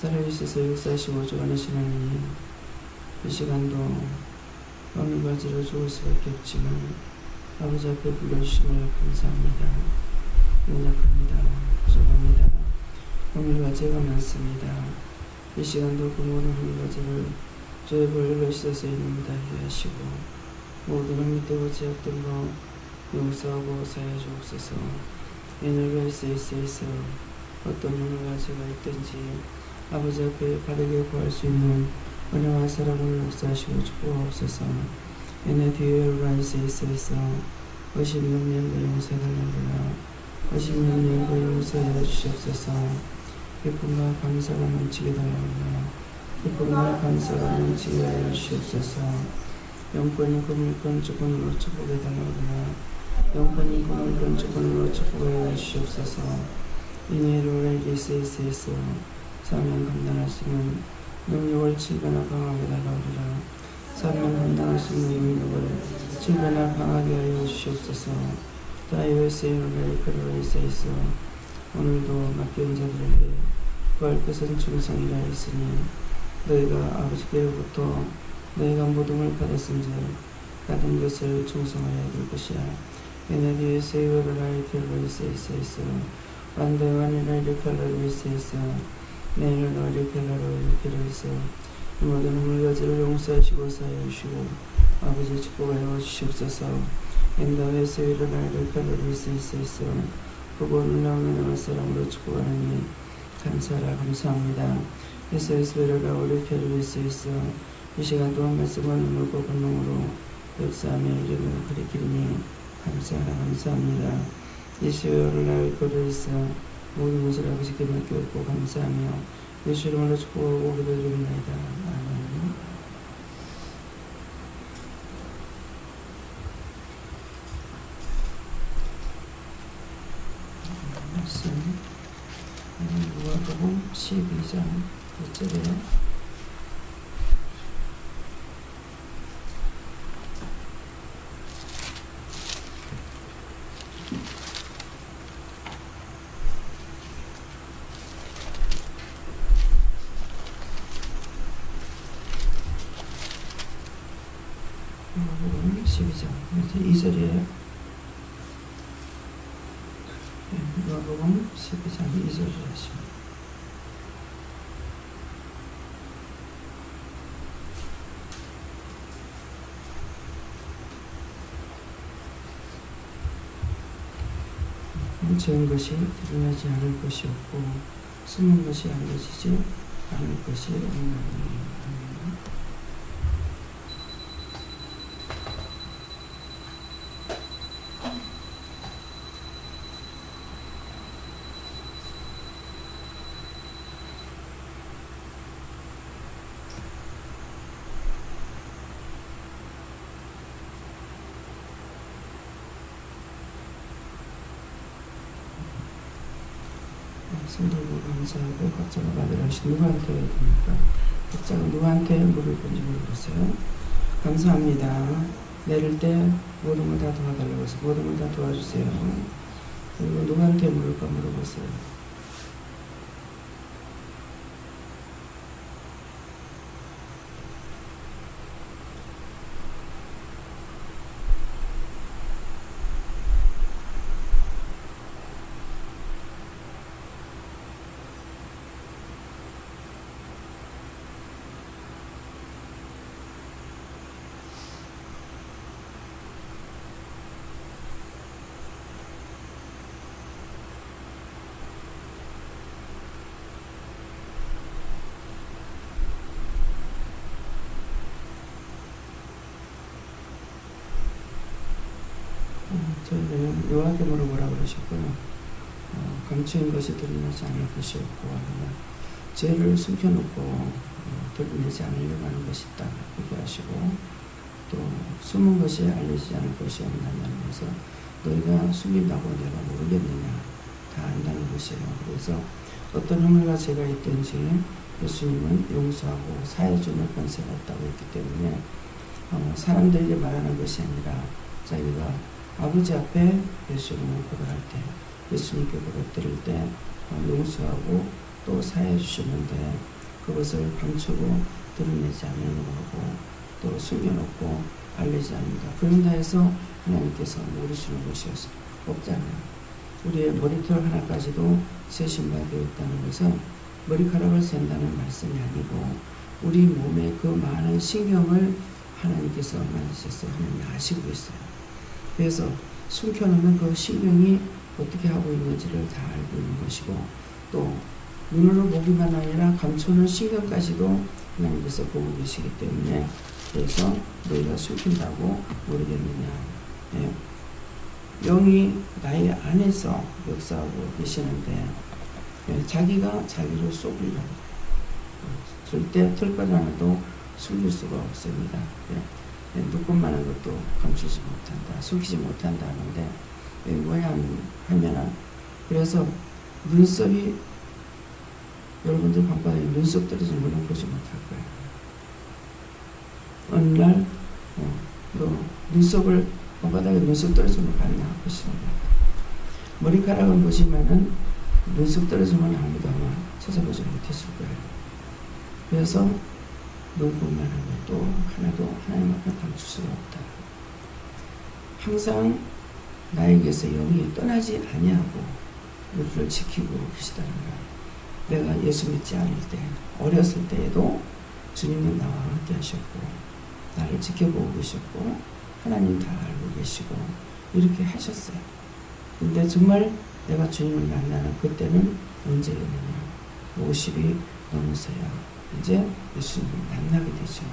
살아있어서 역사하시고 주관하시는 하나님, 이 시간도 오늘 가지러 죽을 수밖에 없지만 아버지 앞에 불러주심을 감사합니다. 연약합니다. 부족합니다. 오늘 죄가 많습니다. 이 시간도 그 모든 오늘 가지를 주의 볼로 씻어서 이름을 다하게 하시고 모든 흠mit되고 제약된 거 용서하고 사하여 주옵소서. 예널과 있어 어떤 오늘 가지가 있든지 아버지 앞에 바르게 구할 수 있는 은혜와 사랑을 역사하시고 축복하옵소서. 얘네 뒤에 올라있어 의심 영과 용서해달라구나. 의심 영과 용서해 주시옵소서. 기쁨과 감사가 넘치게 달라구나. 기쁨과 감사가 넘치게 하여 주시옵소서. 영권이 그물권 주권으로 축복해 달라구나. 영권이 그물권 주권으로 축복해 주시옵소서. 이내로 내게 있어 사명 감당할 수 있는 능력을 7배나 강하게 달라오리라. 사명 감당할 수 있는 능력을 7배나 강하게 하여 주시옵소서. 다이오스의 노래를 있어 오늘도 맡겨온 자들에게 구할 것은 충성이라 했으니 너희가 아버지께로부터 너희가 모둠을 받았은즉 받은 것을 충성하여야 될 것이야. 얘네 세이오를 라이트로 있어 완대완이라 이렇게 하라고 있어 내일은 이렇게 하라고 이렇게 있어 모든 물가지를 용서하시고 사하여 주시고 아버지 축복하여 주시옵소서. 엔다웨 세이오를 이렇게 하라고 있어 그곳을 나오는 영화 사람으로 축복하느니 감사라 감사합니다. 예수의스베르가 이렇게 하라고 있어 이 시간 동안 말씀을 눈물과 권능으로 역사하며 이름을 가리키니 감사하라 감사합니다. 예수를 나의 거를 있어 모든 것을 아버지께 맡겨놓고 감사하며 예수 이름으로 축복하고 기도드립니다. 아멘. 말씀 누가복음 12장 1절에 누가복음 12장 2절에 누가복음 12장 2절에 하십니다. 묻혀온 것이 드러나지 않을 것이 없고 숨은 것이 알려지지 않을 것이 없나니. 성도고 감사하고 각자가 받으라 하신 누구한테 됩니까? 각자가 누구한테 물을 건지 물어보세요. 감사합니다. 내릴 때 모든 걸 다 도와달라고 해서 모든 걸 다 도와주세요. 그리고 누구한테 물을까 물어보세요. 저희는 요한께 물어보라 그러셨고요. 감추인 것이 드러나지 않을 것이 없고 죄를 숨겨놓고 드러내지 않으려고 하는 것이 있다 얘기하시고 또 숨은 것이 알려지지 않을 것이 없느냐면서 너희가 숨긴다고 내가 모르겠느냐 다 안다는 것이에요. 그래서 어떤 흠물과 죄가 있든지 예수님은 용서하고 사해주는 권세가 있다고 했기 때문에 사람들에게 말하는 것이 아니라 자기가 아버지 앞에 예수님을 고백할 때 예수님께 고백드릴 때 용서하고 또 사해 주시는데 그것을 감추고 드러내지 않으려고 하고 또 숨겨놓고 알리지 않는다. 그런다 해서 하나님께서 모르시는 것이 없잖아요. 우리의 머리털 하나까지도 세신 바 되어 있다는 것은 머리카락을 센다는 말씀이 아니고 우리 몸의 그 많은 신경을 하나님께서 만드셔서 하나님이 아시고 있어요. 그래서 숨겨놓으면 그 신경이 어떻게 하고 있는지를 다 알고 있는 것이고 또 눈으로 보기만 아니라 감추는 신경까지도 하나님께서 보고 계시기 때문에 그래서 너희가 숨긴다고 모르겠느냐. 예. 영이 나의 안에서 역사하고 계시는데 예. 자기가 자기를 속이려고 절대 털것 하나도 숨길 수가 없습니다. 예. 누군만한 것도 감추지 못한다. 숨기지 못한다 하는데 뭐냐 하면은 그래서 눈썹이 여러분들 밤바닥에 눈썹 떨어지는 거는 보지 못할 거예요. 어느 날 너 눈썹을 밤바닥에 눈썹 떨어지는 거 봤나 보시는 거예요. 머리카락은 보시면은 눈썹 떨어지는 건 아무도 아마 찾아보지 못했을 거예요. 그래서 눈뿐만 하면 또 하나도 하나님 앞에 감출 수가 없다. 항상 나에게서 영이 떠나지 아니하고 우리를 지키고 계시다는 거예요. 내가 예수 믿지 않을 때 어렸을 때에도 주님은 나와 함께 하셨고 나를 지켜보고 계셨고 하나님 다 알고 계시고 이렇게 하셨어요. 근데 정말 내가 주님을 만나는 그때는 언제였느냐 50이 넘어서야 이제 예수님을 만나게 되죠.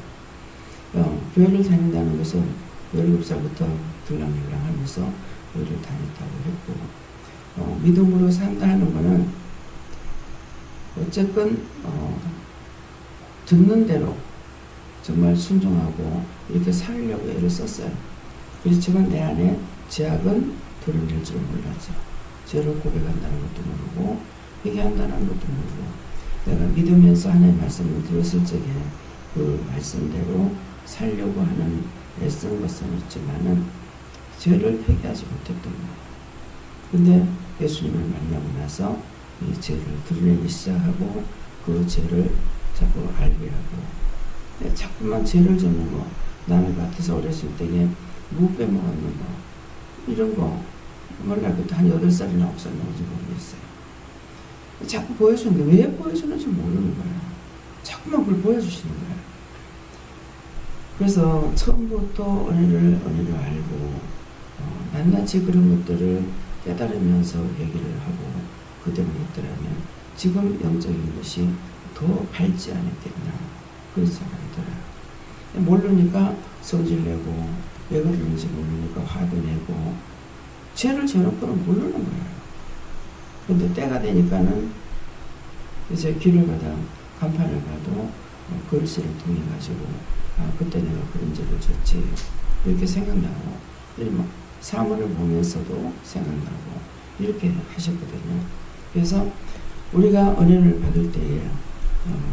교회를 다닌다는 것은 17살부터 들랑들랑 하면서 교회를 다녔다고 했고 믿음으로 산다 하는 것은 어쨌건 듣는 대로 정말 순종하고 이렇게 살려고 애를 썼어요. 그렇지만 내 안에 죄악은 드러낼 줄 몰랐죠. 죄를 고백한다는 것도 모르고 회개한다는 것도 모르고 내가 믿으면서 하나님의 말씀을 들었을 적에 그 말씀대로 살려고 하는 애쓴 것은 있지만은 죄를 회개하지 못했던 거예요. 근데 예수님을 만나고 나서 이 죄를 드러내기 시작하고 그 죄를 자꾸 알게 하고 자꾸만 죄를 짓는 거 남의 밭에서 어렸을 때에 무 빼먹었는 거 이런 거 몰라 그때 한 8살이나 9살 나오지 모르겠어요. 자꾸 보여주는데 왜 보여주는지 모르는 거예요. 자꾸만 그걸 보여주시는 거예요. 그래서 처음부터 은혜를 알고 낱낱이 그런 것들을 깨달으면서 얘기를 하고 그대로 했더라면 지금 영적인 것이 더 밝지 않았겠나 그런 생각이 들어요. 모르니까 성질내고 왜 그러는지 모르니까 화도 내고 죄를 져놓고는 모르는 거예요. 근데 때가 되니까는 이제 길을 가다 간판을 봐도 글씨를 통해 가지고 그때 내가 그런 죄를 졌지 이렇게 생각나고 사물을 보면서도 생각나고 이렇게 하셨거든요. 그래서 우리가 은혜를 받을 때에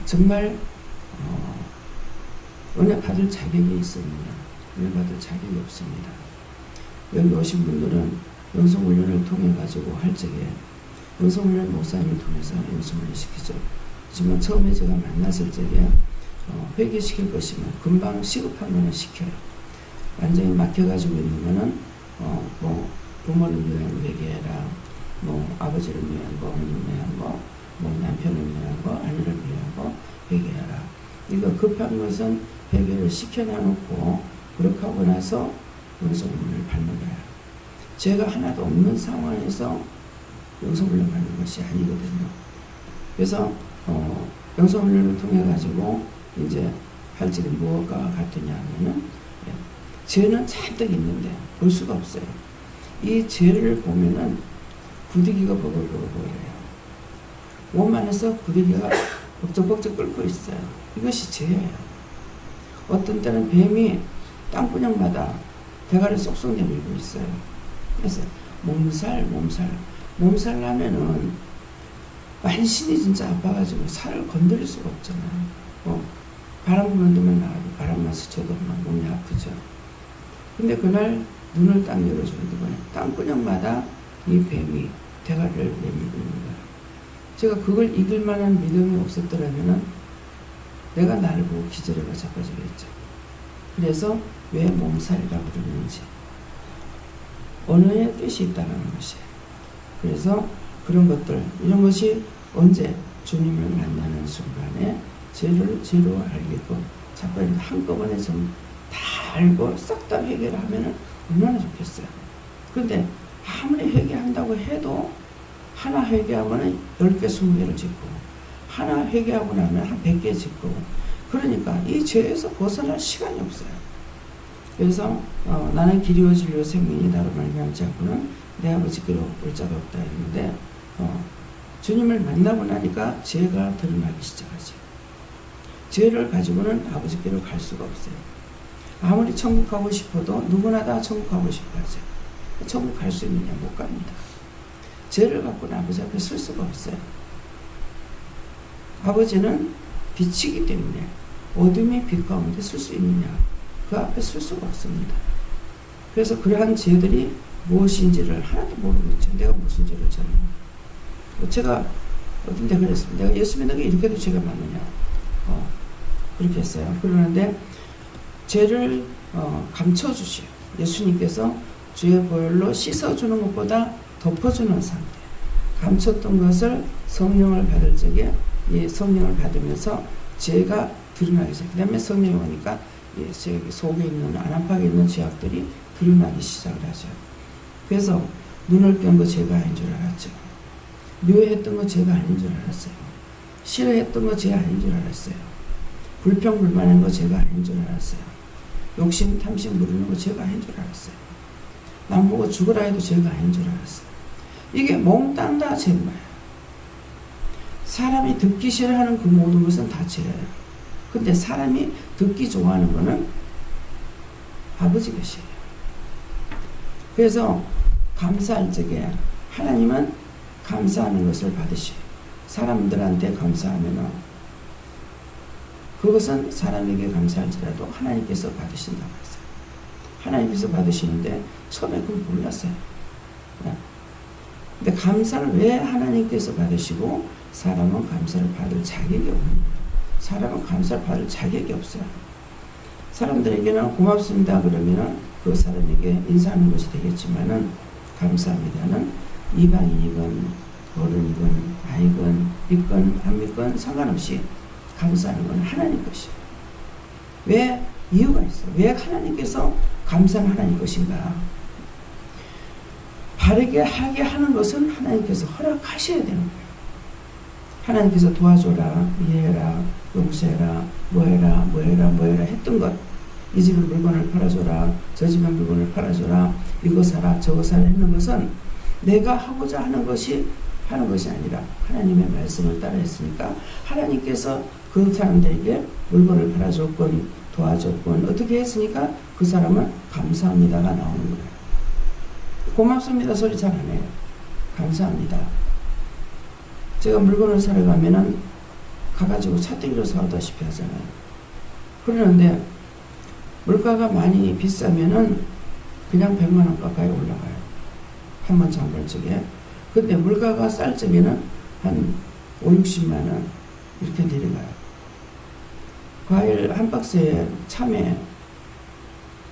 정말 은혜 받을 자격이 있습니다. 은혜 받을 자격이 없습니다. 여기 오신 분들은 영성훈련을 통해 가지고 할 적에 영성훈련 목사님을 통해서 영성훈련 시키죠. 하지만 처음에 제가 만났을 적에 회개시킬 것이면 금방 시급한 거는 시켜요. 완전히 막혀가지고 있는 거는 뭐 부모를 위한 회개해라, 뭐 아버지를 위한 거, 어머니를 위한 거, 뭐 남편을 위한 거, 아내를 위한 거 회개해라. 이거 급한 것은 회개를 시켜놔놓고 그렇게 하고 나서 영성훈련을 받는 거야. 죄가 하나도 없는 상황에서 영성훈련 받는 것이 아니거든요. 그래서 영성훈련을 통해 가지고 이제 할 적이 무엇과 같으냐 하면은 죄는 잔뜩 있는데 볼 수가 없어요. 이 죄를 보면은 부디기가 버글버글해요. 몸 안에서 부디기가 벅적벅적 끓고 있어요. 이것이 죄예요. 어떤 때는 뱀이 땅구녕마다 대가리 쏙쏙 내밀고 있어요. 그래서 몸살 나면은 만신이 진짜 아파가지고 살을 건드릴 수가 없잖아요. 바람 부는 데만 나가고 바람만 스쳐도 막 몸이 아프죠. 근데 그날 눈을 딱 열어주는 동안에 땅구녕마다 이 뱀이 대가리를 내밀고 있는 거예요. 제가 그걸 이길 만한 믿음이 없었더라면 내가 나를 보고 기절해가 자빠지겠죠. 그래서 왜 몸살이라고 그러는지 언어의 뜻이 있다는 것이에요. 그래서 그런 것들, 이런 것이 언제 주님을 만나는 순간에 죄를 죄로 알겠고 자꾸 한꺼번에 좀 다 알고 싹 다 회개를 하면 얼마나 좋겠어요. 그런데 아무리 회개한다고 해도 하나 회개하면 10개, 20개를 짓고 하나 회개하고 나면 한 100개 짓고 그러니까 이 죄에서 벗어날 시간이 없어요. 그래서 나는 길이요 진리요 생명이 나로 말미암지 않고는 내 아버지께로 올 자가 없다 이랬는데 주님을 만나고 나니까 죄가 드러나기 시작하죠. 죄를 가지고는 아버지께로 갈 수가 없어요. 아무리 천국 가고 싶어도 누구나 다 천국 가고 싶어 하죠. 천국 갈 수 있느냐? 못 갑니다. 죄를 갖고는 아버지 앞에 설 수가 없어요. 아버지는 빛이기 때문에 어둠이 빛 가운데 설 수 있느냐? 그 앞에 설 수가 없습니다. 그래서 그러한 죄들이 무엇인지를 하나도 모르고 있죠. 내가 무슨 죄를 졌느냐. 제가 어떤 데 그랬습니다. 내가 예수 믿는 게 이렇게도 죄가 많느냐. 그렇게 했어요. 그러는데 죄를 감춰주시오. 예수님께서 주의 보혈로 씻어주는 것보다 덮어주는 상태. 감췄던 것을 성령을 받을 적에 이 성령을 받으면서 죄가 드러나기 시작. 그 다음에 성령이 오니까 속에 있는 안압하게 있는 죄악들이 드러나기 시작을 하죠. 그래서 눈을 깬 거 죄가 아닌 줄 알았죠. 묘했던 거 죄가 아닌 줄 알았어요. 싫어했던 거 죄 아닌 줄 알았어요. 불평불만한 거 죄가 아닌 줄 알았어요. 욕심 탐심 부리는 거 죄가 아닌 줄 알았어요. 남 보고 죽으라 해도 죄가 아닌 줄 알았어요. 이게 몽땅 다 죄인 거예요. 사람이 듣기 싫어하는 그 모든 것은 다 죄예요. 근데 사람이 듣기 좋아하는 거는 아버지 것이에요. 그래서 감사할 적에 하나님은 감사하는 것을 받으시고 사람들한테 감사하면 그것은 사람에게 감사할지라도 하나님께서 받으신다고 했어요. 하나님께서 받으시는데 처음에 그건 몰랐어요. 근데 감사를 왜 하나님께서 받으시고 사람은 감사를 받을 자격이 없느냐. 사람은 감사를 받을 자격이 없어요. 사람들에게는 고맙습니다 그러면은 그 사람에게 인사하는 것이 되겠지만은 감사합니다는 이방인이건 어른이건 아이건 믿건 안 믿건 상관없이 감사하는 건 하나님 것이에요. 왜? 이유가 있어요. 왜 하나님께서 감사는 하나님 것인가? 바르게 하게 하는 것은 하나님께서 허락하셔야 되는 거예요. 하나님께서 도와줘라, 이해해라, 용서해라, 뭐해라 했던 것, 이 집에 물건을 팔아줘라, 저 집에 물건을 팔아줘라, 이거 사라, 저거 사라 했는 것은 내가 하고자 하는 것이 아니라 하나님의 말씀을 따라 했으니까 하나님께서 그 사람들에게 물건을 팔아줬건 도와줬건 어떻게 했으니까 그 사람은 감사합니다가 나오는 거예요. 고맙습니다 소리 잘 안 해요. 감사합니다. 제가 물건을 사러 가면은 가가지고 차떼기로 사오다시피 하잖아요. 그러는데 물가가 많이 비싸면은 그냥 100만 원 가까이 올라가요. 한 번 장볼 적에. 근데 물가가 쌀 적에는 한 5, 60만 원 이렇게 내려가요. 과일 한 박스에 참외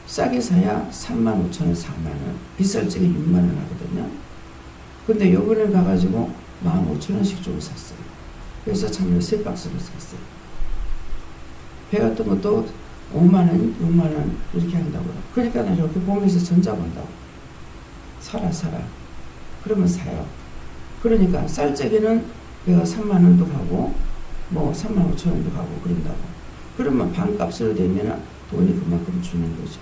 싸게 사야 3만 5천 원, 4만 원. 비쌀 적에 6만 원 하거든요. 근데 요번에 가가지고 15,000원씩 주고 샀어요. 그래서 참외 3박스를 샀어요. 배 같은 것도 5만 원, 6만 원 이렇게 한다고요. 그러니까 나 이렇게 보면서 전자 본다고. 사라. 그러면 사요. 그러니까 쌀 적에는 내가 3만 원도 가고 뭐 3만 5천 원도 가고 그런다고. 그러면 반값으로 되면 돈이 그만큼 주는 거죠.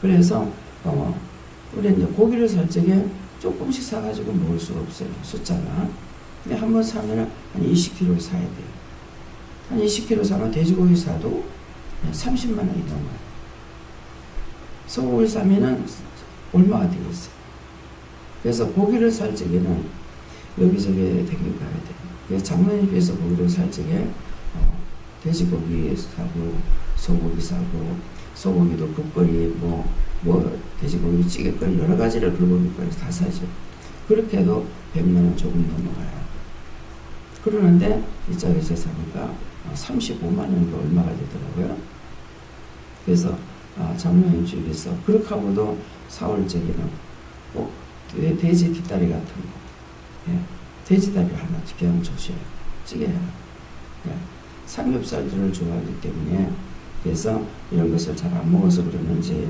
그래서 우리 이제 고기를 살 적에 조금씩 사가지고 먹을 수가 없어요. 숫자가. 근데 한번 사면 한 20kg를 사야 돼요. 한 20kg 사면 돼지고기 사도 30만 원이 넘어요. 소고기를 사면은 얼마가 되겠어요. 그래서 고기를 살 적에는 여기저기 댕겨가야 돼요. 그래서 장로님께서 고기를 살 적에 돼지고기 사고 소고기 사고 소고기도 국거리 뭐 돼지고기 찌개거리 여러 가지를 불고기거리 다 사죠. 그렇게 해도 100만 원 조금 넘어가요. 그러는데 이쪽에 재산이가 35만 원인가 얼마가 되더라고요. 그래서 장로님 주위에서 그렇게 하고도 4월적에는 꼭 돼지 뒷다리 같은 거, 예, 돼지다리 하나 그냥 주셔요. 찌개요. 예, 삼겹살들을 좋아하기 때문에 그래서 이런 것을 잘 안 먹어서 그러는지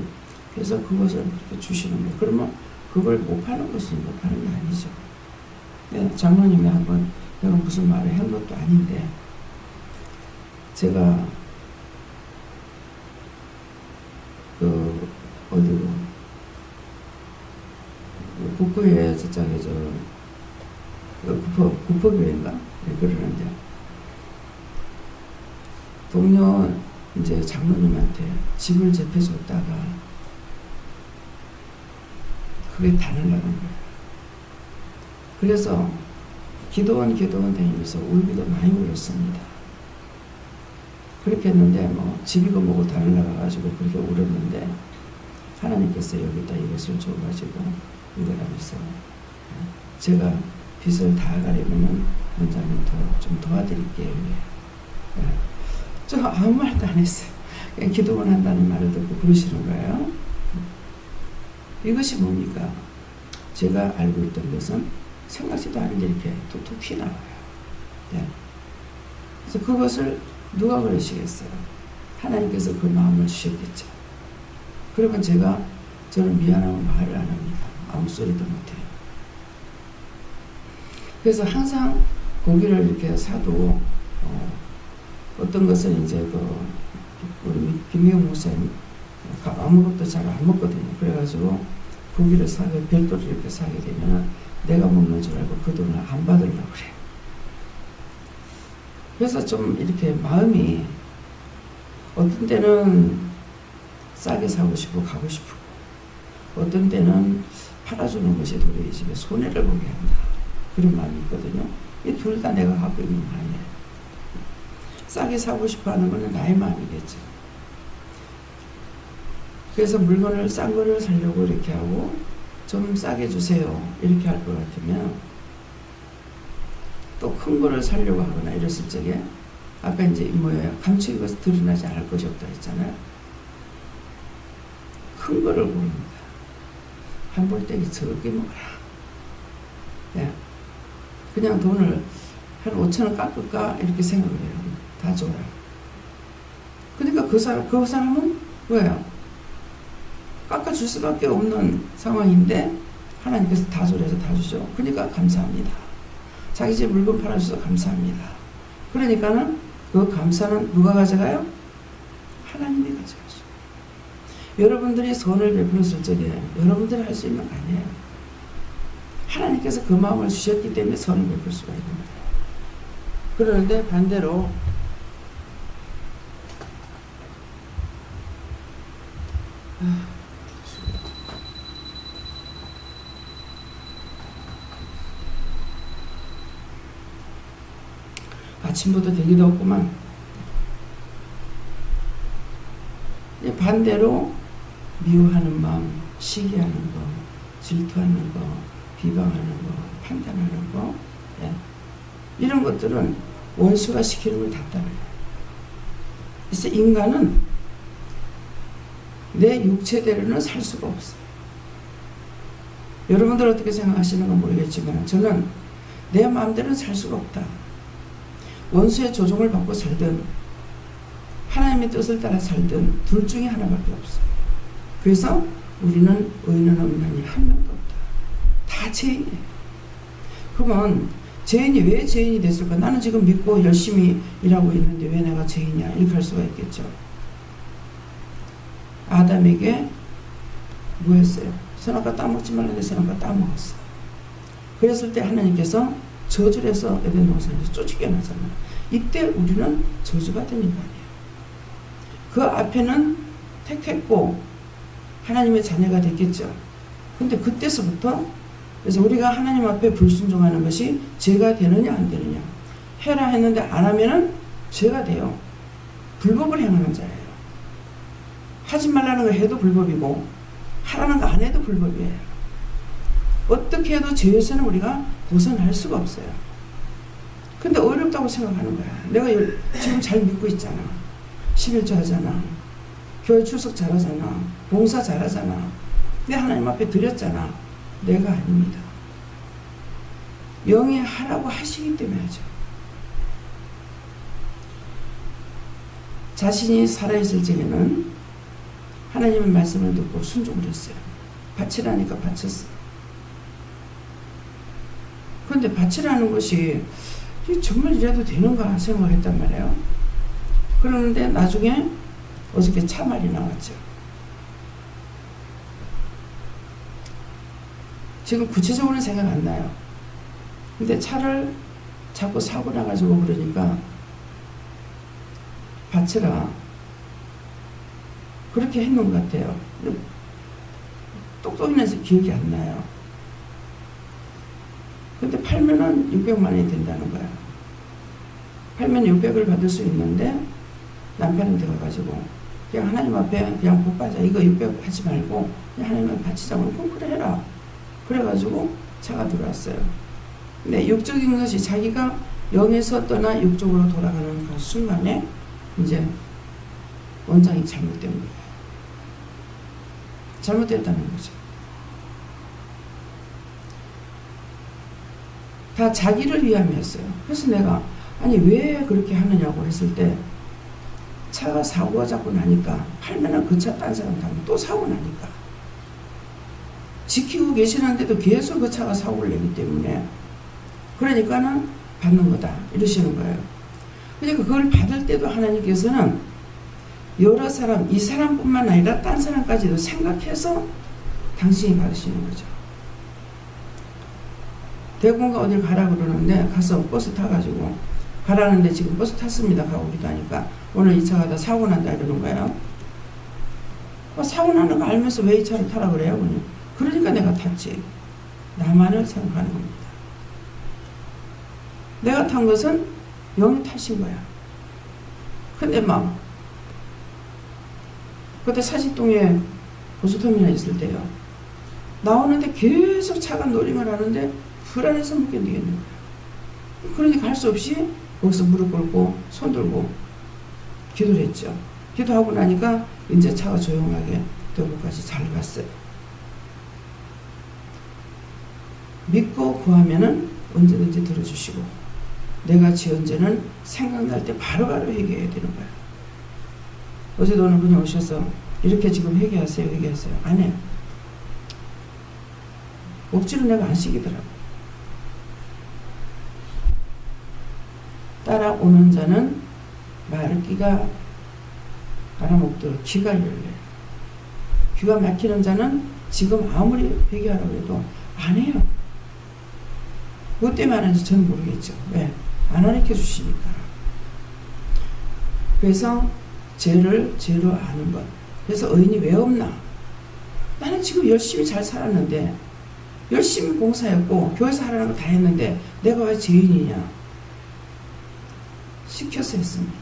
그래서 그것을 이렇게 주시는 거예요. 그러면 그걸 못 파는 것은 못 파는 게 아니죠. 예, 장로님이 한번 내가 무슨 말을 한 것도 아닌데 제가 어디고 국교회 저쪽에 구포교회인가 그러는데 동료 이제 장로님한테 집을 접해줬다가 그게 다 날라간 거예요. 그래서 기도원 다니면서 울기도 많이 울었습니다. 그렇게 했는데 뭐 집이고 뭐고 다 날라가가지고 그렇게 울었는데 하나님께서 여기다 이것을 줘가지고 이거라면서 제가 빚을 다 가려면은 원장님 좀 도와드릴게요. 저 아무 말도 안 했어요. 그냥 기도만 한다는 말을 듣고 그러시는 거예요. 이것이 뭡니까? 제가 알고 있던 것은 생각지도 않은데 이렇게 툭툭 튀나와요. 네. 그래서 그것을 누가 그러시겠어요? 하나님께서 그 마음을 주셨겠죠. 그러면 저는 미안하면 말을 안 합니다. 아무 소리도 못해요. 그래서 항상 고기를 이렇게 사도 어떤 것은 이제 우리 김미영 목사님 아무것도 잘 안 먹거든요. 그래가지고 고기를 사게 별도로 이렇게 사게 되면 내가 먹는 줄 알고 그 돈을 안 받으려고 그래요. 그래서 좀 이렇게 마음이 어떤 때는 싸게 사고 싶고 가고 싶고 어떤 때는 팔아주는 것이 도리의 집에 손해를 보게 한다. 그런 마음이 있거든요. 이 둘 다 내가 갖고 있는 마음이에요. 싸게 사고 싶어 하는 것은 나의 마음이겠죠. 그래서 물건을 싼 거를 사려고 이렇게 하고 좀 싸게 주세요. 이렇게 할 것 같으면 또 큰 거를 사려고 하거나 이랬을 적에 아까 이제 뭐예요? 감추기 것을 드러나지 않을 것이 없다 했잖아요. 큰 거를 고릅니다. 한 볼때기 적게 먹어라. 네. 그냥 돈을 한 5,000원 깎을까 이렇게 생각을 해요. 다 줘라. 그러니까 그 사람은 뭐예요? 깎아줄 수밖에 없는 상황인데 하나님께서 다 줘서 다 주죠. 그러니까 감사합니다. 자기 집 물건 팔아줘서 감사합니다. 그러니까는 그 감사는 누가 가져가요? 하나님이 가져가죠. 여러분들이 선을 베풀었을 적에 여러분들이 할 수 있는 거 아니에요. 하나님께서 그 마음을 주셨기 때문에 선을 베풀 수가 있는 거예요. 그런데 반대로 아침부터 되기도 없구만. 반대로 미워하는 마음, 시기하는 거, 질투하는 거, 비방하는 거, 판단하는 거, 예. 이런 것들은 원수가 시키는 걸 다 따라요. 그래서 인간은 내 육체대로는 살 수가 없어요. 여러분들 어떻게 생각하시는 건 모르겠지만 저는 내 마음대로는 살 수가 없다. 원수의 조종을 받고 살든 하나님의 뜻을 따라 살든 둘 중에 하나밖에 없어요. 그래서 우리는 의인은 없나니 한 명도 없다. 다 죄인이에요. 그러면 죄인이 왜 죄인이 됐을까? 나는 지금 믿고 열심히 일하고 있는데 왜 내가 죄인이야? 이렇게 할 수가 있겠죠. 아담에게 뭐 했어요? 선악과 따먹지 말라는데 선악과 따먹었어. 그랬을 때 하나님께서 저주를 해서 에덴 동산에서 쫓겨나잖아요. 이때 우리는 저주받은 인간이에요. 그 앞에는 택했고 하나님의 자녀가 됐겠죠. 근데 그때서부터 그래서 우리가 하나님 앞에 불순종하는 것이 죄가 되느냐 안 되느냐. 해라 했는데 안 하면은 죄가 돼요. 불법을 행하는 자예요. 하지 말라는 거 해도 불법이고 하라는 거 안 해도 불법이에요. 어떻게 해도 죄에서는 우리가 벗어날 수가 없어요. 근데 어렵다고 생각하는 거야. 내가 지금 잘 믿고 있잖아. 11조 하잖아. 교회 출석 잘하잖아. 봉사 잘하잖아. 내 하나님 앞에 드렸잖아. 내가 아닙니다. 영이 하라고 하시기 때문에 하죠. 자신이 살아있을 적에는 하나님의 말씀을 듣고 순종을 했어요. 바치라니까 바쳤어. 그런데 바치라는 것이 정말 이래도 되는가 생각했단 말이에요. 그러는데 나중에 어저께 차 말이 나왔죠. 지금 구체적으로는 생각 안 나요. 근데 차를 자꾸 사고 나가지고 그러니까 바치라 그렇게 했는 것 같아요. 똑똑이나서 기억이 안 나요. 근데 팔면은 600만 원이 된다는 거야. 팔면 600을 받을 수 있는데 남편한테 가가지고 그냥 하나님 앞에 그냥 복 받아. 이거 600 하지 말고 그냥 하나님 앞에 바치자고. 그럼 그래 해라. 그래가지고 차가 들어왔어요. 근데 육적인 것이 자기가 영에서 떠나 육적으로 돌아가는 그 순간에 이제 원장이 잘못된 거예요. 잘못됐다는 거죠. 다 자기를 위함이었어요. 그래서 내가 아니 왜 그렇게 하느냐고 했을 때 차가 사고가 자꾸 나니까 팔면은 그 차 딴 사람 타면 또 사고 나니까 지키고 계시는데도 계속 그 차가 사고를 내기 때문에 그러니까는 받는 거다 이러시는 거예요. 그러니까 그걸 받을 때도 하나님께서는 여러 사람, 이 사람뿐만 아니라 딴 사람까지도 생각해서 당신이 받으시는 거죠. 대구가 어딜 가라 그러는데 가서 버스 타가지고 가라는데 지금 버스 탔습니다 가고 기도하니까 오늘 이 차가 다 사고 난다 이러는 거예요. 사고 나는 거 알면서 왜 이 차를 타라 그래요? 그러니까 내가 탔지. 나만을 생각하는 겁니다. 내가 탄 것은 영이 타신 거야. 근데 막 그때 사직동에 고속터미널 있을 때요. 나오는데 계속 차가 노링을 하는데 불안해서 못 견디겠는 거예요. 그러니까 할 수 없이 거기서 무릎 꿇고 손 들고 기도를 했죠. 기도하고 나니까 이제 차가 조용하게 대구까지 잘 갔어요. 믿고 구하면은 언제든지 들어주시고 내가 지은 죄는 생각날 때 바로바로 회개해야 되는 거예요. 어제도 오늘 분이 오셔서 이렇게 지금 회개하세요 회개하세요 안 해요. 억지로 내가 안 시키더라고. 따라오는 자는 말귀가 알아먹도록 귀가 열려요. 귀가 막히는 자는 지금 아무리 회개하라고 해도 안 해요. 뭐 때문에 안 하는지 저는 모르겠죠. 왜? 안 가르쳐 주시니까. 그래서 죄를 죄로 아는 것. 그래서 의인이 왜 없나? 나는 지금 열심히 잘 살았는데 열심히 봉사했고 교회에서 하라는 거 다 했는데 내가 왜 죄인이냐? 시켜서 했습니다.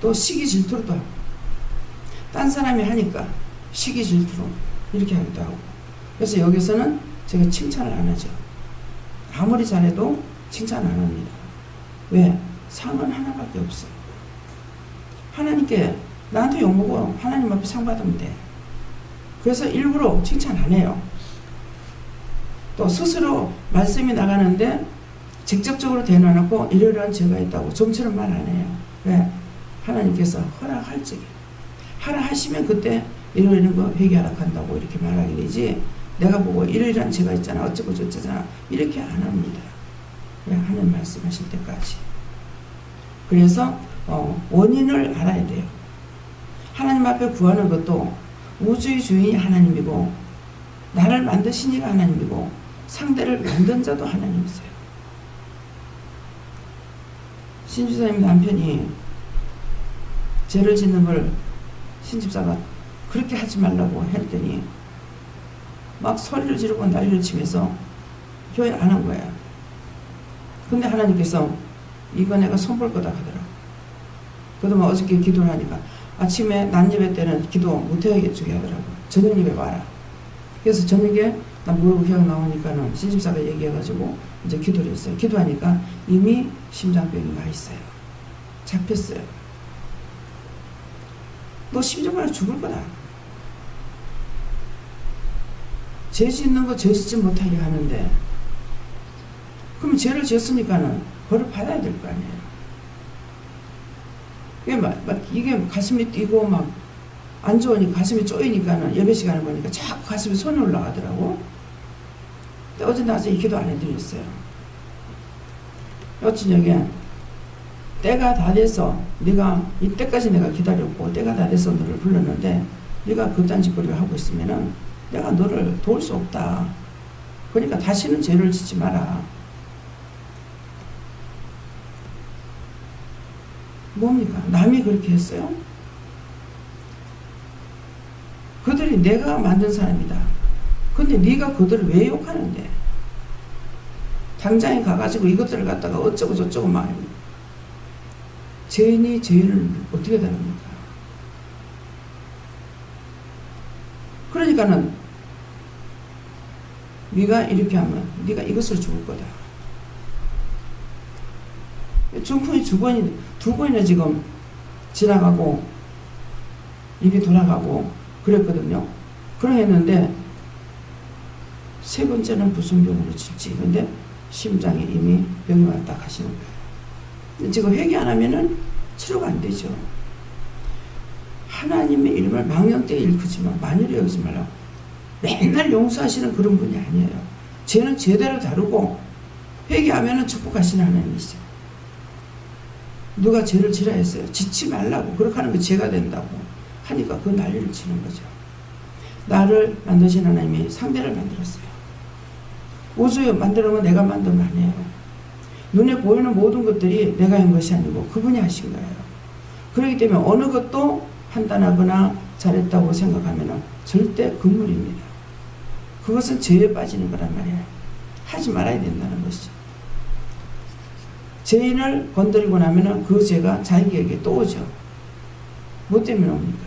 또 시기 질투로도 하고 딴 사람이 하니까 시기 질투로 이렇게 하기도 하고 그래서 여기서는 제가 칭찬을 안 하죠. 아무리 잘해도 칭찬 안 합니다. 왜? 상은 하나밖에 없어. 하나님께 나한테 욕먹어 하나님 앞에 상 받으면 돼. 그래서 일부러 칭찬 안 해요. 또 스스로 말씀이 나가는데 직접적으로 대놓고 이러이러한 죄가 있다고 좀처럼 말 안 해요. 왜? 하나님께서 허락할 적에 하라 하시면 그때 이러이러한 거 회개하라 한다고 이렇게 말하게 되지 내가 보고 이러이러한 죄가 있잖아 어쩌고 저쩌잖아 이렇게 안 합니다. 왜? 하나님 말씀하실 때까지. 그래서 원인을 알아야 돼요. 하나님 앞에 구하는 것도 우주의 주인이 하나님이고 나를 만드신 이가 하나님이고 상대를 만든 자도 하나님이세요. 신집사님 남편이 죄를 짓는 걸 신집사가 그렇게 하지 말라고 했더니 막 소리를 지르고 난리를 치면서 교회 안 한 거야. 근데 하나님께서 이거 내가 손볼 거다 하더라고. 그러면 어저께 기도를 하니까 아침에 낮 예배 때는 기도 못하게 주게 하더라고. 저녁 예배 와라. 그래서 저녁에 나 모르고 기억 나오니까는 신집사가 얘기해가지고 이제 기도를 했어요. 기도하니까 이미 심장병이 와 있어요. 잡혔어요. 너 심장마비 죽을 거다. 죄 짓는 거 죄 짓지 못하게 하는데, 그럼 죄를 지었으니까는 벌을 받아야 될 거 아니에요. 이게 가슴이 뛰고 막 안 좋으니까 가슴이 쪼이니까는 예배 시간을 보니까 자꾸 가슴에 손이 올라가더라고. 근데 어제 낮에 이 기도 안 해드렸어요. 어쩌냐게 때가 다 돼서 네가 이때까지 내가 기다렸고 때가 다 돼서 너를 불렀는데 네가 그딴 짓거리를 하고 있으면은 내가 너를 도울 수 없다. 그러니까 다시는 죄를 짓지 마라. 뭡니까? 남이 그렇게 했어요? 그들이 내가 만든 사람이다. 근데 네가 그들을 왜 욕하는데? 당장에 가가지고 이것들을 갖다가 어쩌고 저쩌고 막 죄인이 죄인을 어떻게 다룹니까? 그러니까는 네가 이렇게 하면 네가 이것을 죽을 거다. 중풍이 두 번이나 지금 지나가고 입이 돌아가고 그랬거든요. 그러했는데 세 번째는 무슨 병으로 칠지. 근데 심장에 이미 병이 왔다 하시는 거예요. 지금 회개 안 하면은 치료가 안 되죠. 하나님의 이름을 망령되게 일컫지만 만일에 여기지 말라고. 맨날 용서하시는 그런 분이 아니에요. 죄는 제대로 다루고 회개하면은 축복하시는 하나님이시죠. 누가 죄를 지라 했어요. 짓지 말라고. 그렇게 하는 게 죄가 된다고 하니까 그 난리를 치는 거죠. 나를 만드신 하나님이 상대를 만들었어요. 우주 만드는 건 내가 만든 거 아니에요. 눈에 보이는 모든 것들이 내가 한 것이 아니고 그분이 하신 거예요. 그렇기 때문에 어느 것도 판단하거나 잘했다고 생각하면 절대 금물입니다. 그것은 죄에 빠지는 거란 말이에요. 하지 말아야 된다는 것이죠. 죄인을 건드리고 나면 그 죄가 자기에게 또 오죠. 뭐 때문에 옵니까?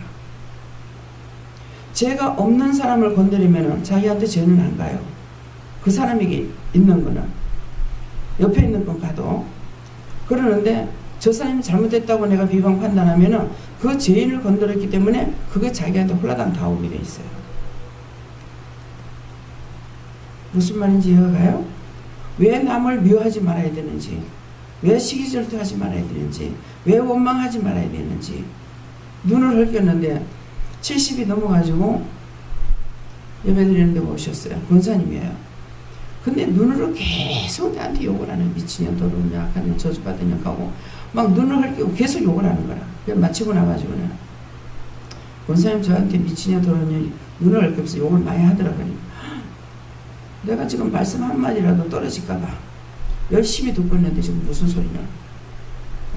죄가 없는 사람을 건드리면 자기한테 죄는 안 가요. 그 사람에게 있는 거는 옆에 있는 건 가도. 그러는데 저 사람이 잘못했다고 내가 비방 판단하면 그 죄인을 건드렸기 때문에 그게 자기한테 홀라당 다 오게 돼 있어요. 무슨 말인지 이해가 가요? 왜 남을 미워하지 말아야 되는지, 왜 시기질투하지 말아야 되는지, 왜 원망하지 말아야 되는지. 눈을 흘겼는데 70이 넘어가지고 예배드리는데 오셨어요. 권사님이에요. 근데 눈으로 계속 나한테 욕을 하는, 미친년, 더러우냐, 악하냐, 저주받으냐 하고 막 눈을 흘기고 계속 욕을 하는 거야. 그래서 마치고 나가지고는 권사님 저한테 미친년, 더러우냐 눈을 흘기면서 욕을 많이 하더라고요. 내가 지금 말씀 한마디라도 떨어질까봐 열심히 듣고 있는데 지금 무슨 소리냐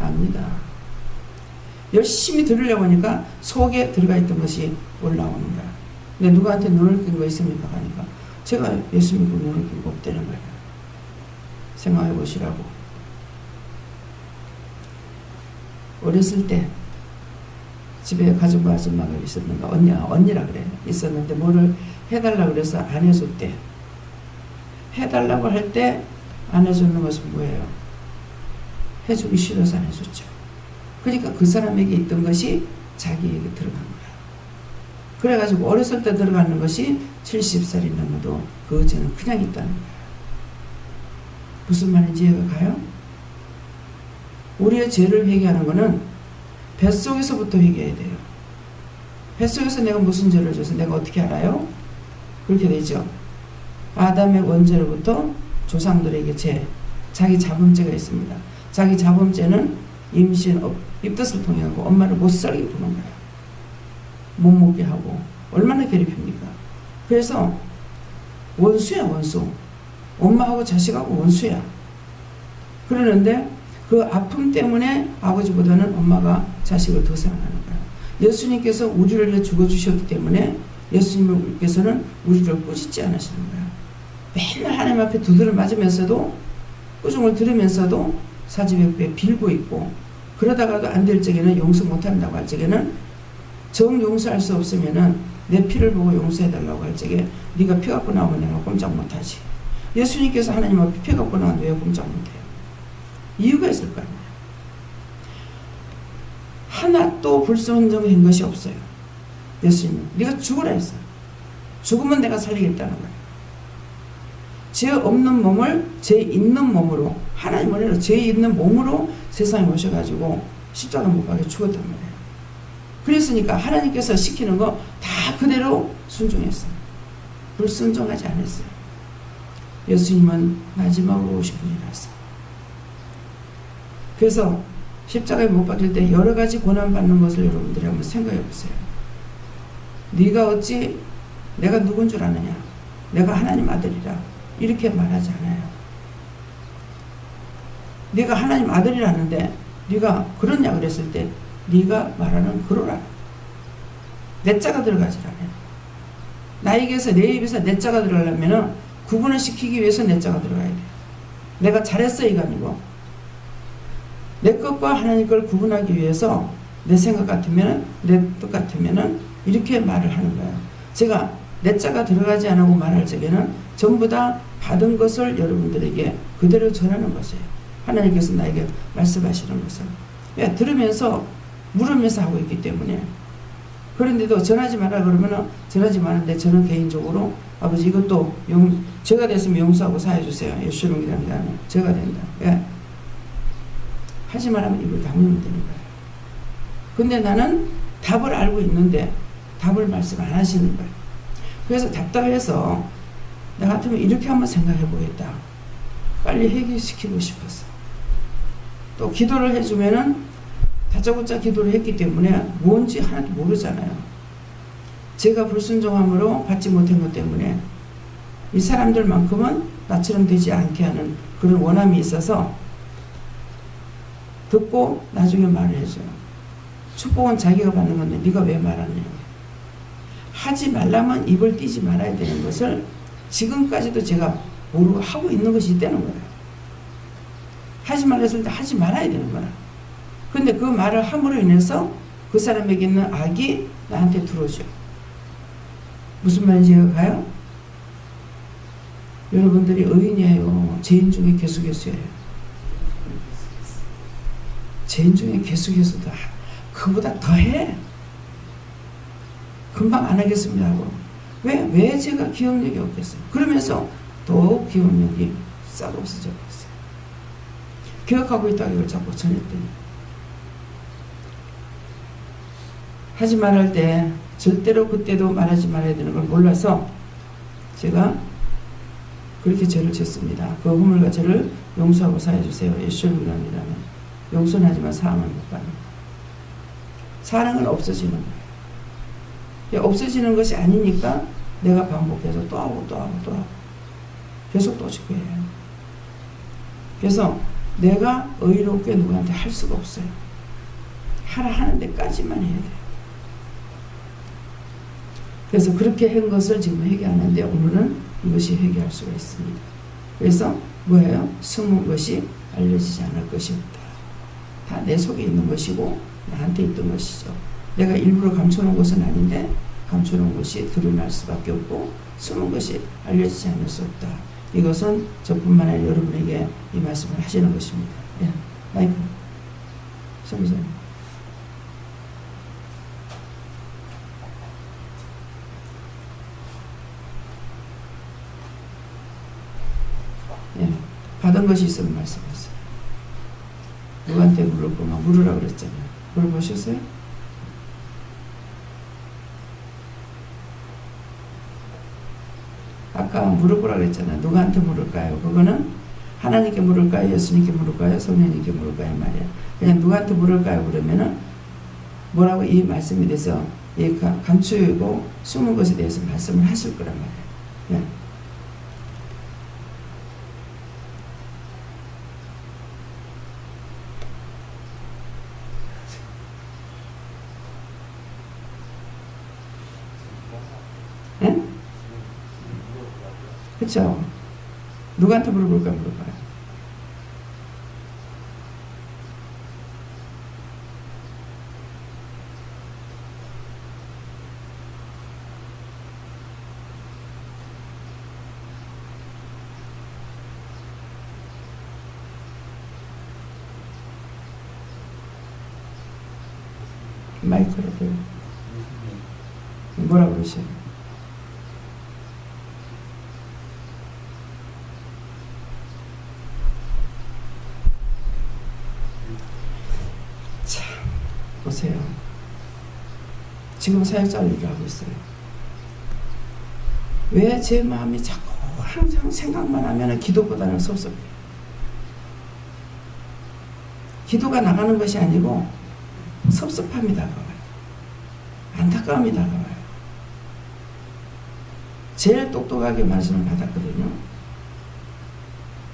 압니다. 열심히 들으려고 하니까 속에 들어가 있던 것이 올라오는 거야. 근데 누구한테 눈을 낀 거 있습니까? 하니까 제가 예수 믿고 눈을 낀 거 없다는 거예요. 생각해 보시라고. 어렸을 때 집에 가족 아줌마가 있었는가, 언니라 그래. 있었는데 뭐를 해달라고 그래서 안 해줬대. 해달라고 할 때 안 해주는 것은 뭐예요? 해주기 싫어서 안 해줬죠. 그러니까 그 사람에게 있던 것이 자기에게 들어간 거야. 그래가지고 어렸을 때 들어가는 것이 70살이 넘어도 그 죄는 그냥 있다는 거야. 무슨 말인지 이해가 가요? 우리의 죄를 회개하는 것은 뱃속에서부터 회개해야 돼요. 뱃속에서 내가 무슨 죄를 져서 내가 어떻게 알아요? 그렇게 되죠. 아담의 원죄로부터 조상들에게 죄, 자기 자범죄가 있습니다. 자기 자범죄는 임신, 입덧을 통해 하고 엄마를 못 살게 보는 거예요. 못 먹게 하고 얼마나 괴롭힙니까? 그래서 원수야, 원수. 엄마하고 자식하고 원수야. 그러는데 그 아픔 때문에 아버지보다는 엄마가 자식을 더 사랑하는 거예요. 예수님께서 우리를 위해 죽어주셨기 때문에 예수님께서는 우리를 꾸짖지 않으시는 거예요. 맨날 하나님 앞에 두드려 맞으면서도, 꾸중을 들으면서도 사지벽에 빌고 있고, 그러다가도 안 될 적에는 용서 못한다고 할 적에는 정 용서할 수 없으면은 내 피를 보고 용서해달라고 할 적에 네가 피 갖고 나오면 내가 꼼짝 못하지. 예수님께서 하나님 앞에 피 갖고 나오는데 왜 꼼짝 못해요? 이유가 있을 거 아니에요. 하나도 불순종한 것이 없어요. 예수님은 네가 죽으라 했어요. 죽으면 내가 살리겠다는 거예요. 죄 없는 몸을 죄 있는 몸으로, 하나님 은혜로 죄 있는 몸으로 세상에 오셔가지고 십자가 못 박혀 죽었단 말이에요. 그랬으니까 하나님께서 시키는 거 다 그대로 순종했어요. 불순종하지 않았어요. 예수님은 마지막으로 오신 분이라서. 그래서 십자가에 못 박힐 때 여러 가지 고난받는 것을 여러분들이 한번 생각해 보세요. 네가 어찌 내가 누군 줄 아느냐, 내가 하나님 아들이라 이렇게 말하지 않아요. 네가 하나님 아들이라는데 네가 그러냐 그랬을 때 네가 말하는 그러라. 내 자가 들어가지 않아요. 나에게서 내 입에서 내 자가 들어가려면 구분을 시키기 위해서 내 자가 들어가야 돼요. 내가 잘했어 이거 아니고 내 것과 하나님 걸 구분하기 위해서 내 생각 같으면 내 뜻 같으면 이렇게 말을 하는 거예요. 제가 내 자가 들어가지 않고 말할 적에는 전부 다 받은 것을 여러분들에게 그대로 전하는 것이에요. 하나님께서 나에게 말씀하시는 것을. 왜? 들으면서 물으면서 하고 있기 때문에. 그런데도 전하지 마라 그러면 전하지 마는데 저는 개인적으로 아버지 이것도 제가 됐으면 용서하고 사해주세요. 예수님이랍니다. 제가 된다. 예. 하지 말라면 입을 다물면 되는 거예요. 근데 나는 답을 알고 있는데 답을 말씀 안 하시는 거예요. 그래서 답답해서 나 같으면 이렇게 한번 생각해 보겠다. 빨리 해결시키고 싶었어. 또 기도를 해주면은 다짜고짜 기도를 했기 때문에 뭔지 하나도 모르잖아요. 제가 불순종함으로 받지 못한 것 때문에 이 사람들만큼은 나처럼 되지 않게 하는 그런 원함이 있어서 듣고 나중에 말을 해줘요. 축복은 자기가 받는 건데 네가 왜 말하느냐. 하지 말라면 입을 띄지 말아야 되는 것을 지금까지도 제가 모르고 하고 있는 것이 있다는 거예요. 하지 말라 했을 때 하지 말아야 되는 거야. 근데 그 말을 함으로 인해서 그 사람에게 있는 악이 나한테 들어오죠. 무슨 말인지 가요? 여러분들이 의인이에요. 죄인 중에 개수개수예요. 죄인 중에 개수개수다. 그보다 더해. 금방 안 하겠습니다 하고. 왜 제가 기억력이 없겠어요? 그러면서 더욱 기억력이 싹 없어져 버렸어요. 기억하고 있다고 이걸 자꾸 전했더니. 하지 말할 때 절대로 그때도 말하지 말아야 되는 걸 몰라서 제가 그렇게 죄를 짓습니다. 그 허물과 죄를 용서하고 사해주세요. 예수를 위함이라면 용서는 하지만 사랑은 못 받는 거예요. 사랑은 없어지는 거예요. 없어지는 것이 아니니까 내가 반복해서 또 하고 또 하고 또 하고 계속 또 짓고 해요. 그래서 내가 의롭게 누구한테 할 수가 없어요. 하라 하는 데까지만 해야 돼요. 그래서 그렇게 한 것을 지금 회개하는데 오늘은 이것이 회개할 수가 있습니다. 그래서 뭐예요? 숨은 것이 알려지지 않을 것이 없다. 다 내 속에 있는 것이고 나한테 있던 것이죠. 내가 일부러 감춰놓은 것은 아닌데 감춰놓은 것이 드러날 수밖에 없고 숨은 것이 알려지지 않을 수 없다. 이것은 저뿐만 아니라 여러분에게 이 말씀을 하시는 것입니다. 예, 마이크 성기자님. 예, 받은 것이 있으면 말씀하세요. 누구한테 물었고 막 물으라고 그랬잖아요. 물어보셨어요? 아까 물어보라고 그랬잖아요. 누구한테 물을까요? 그거는 하나님께 물을까요? 예수님께 물을까요? 성령님께 물을까요? 말이야. 그냥 누구한테 물을까요? 그러면은 뭐라고 이 말씀에 대해서 감추고 숨은 것에 대해서 말씀을 하실 거란 말이에요. 예. 그렇죠? 누구한테 물어볼까 물어봐요. 마이크로 대고. 뭐라 그러셔요? 자, 보세요. 지금 사역자로 일을 하고 있어요. 왜 제 마음이 자꾸 항상 생각만 하면 기도보다는 섭섭해요. 기도가 나가는 것이 아니고 섭섭함이 다가와요. 안타까움이 다가와요. 제일 똑똑하게 말씀을 받았거든요.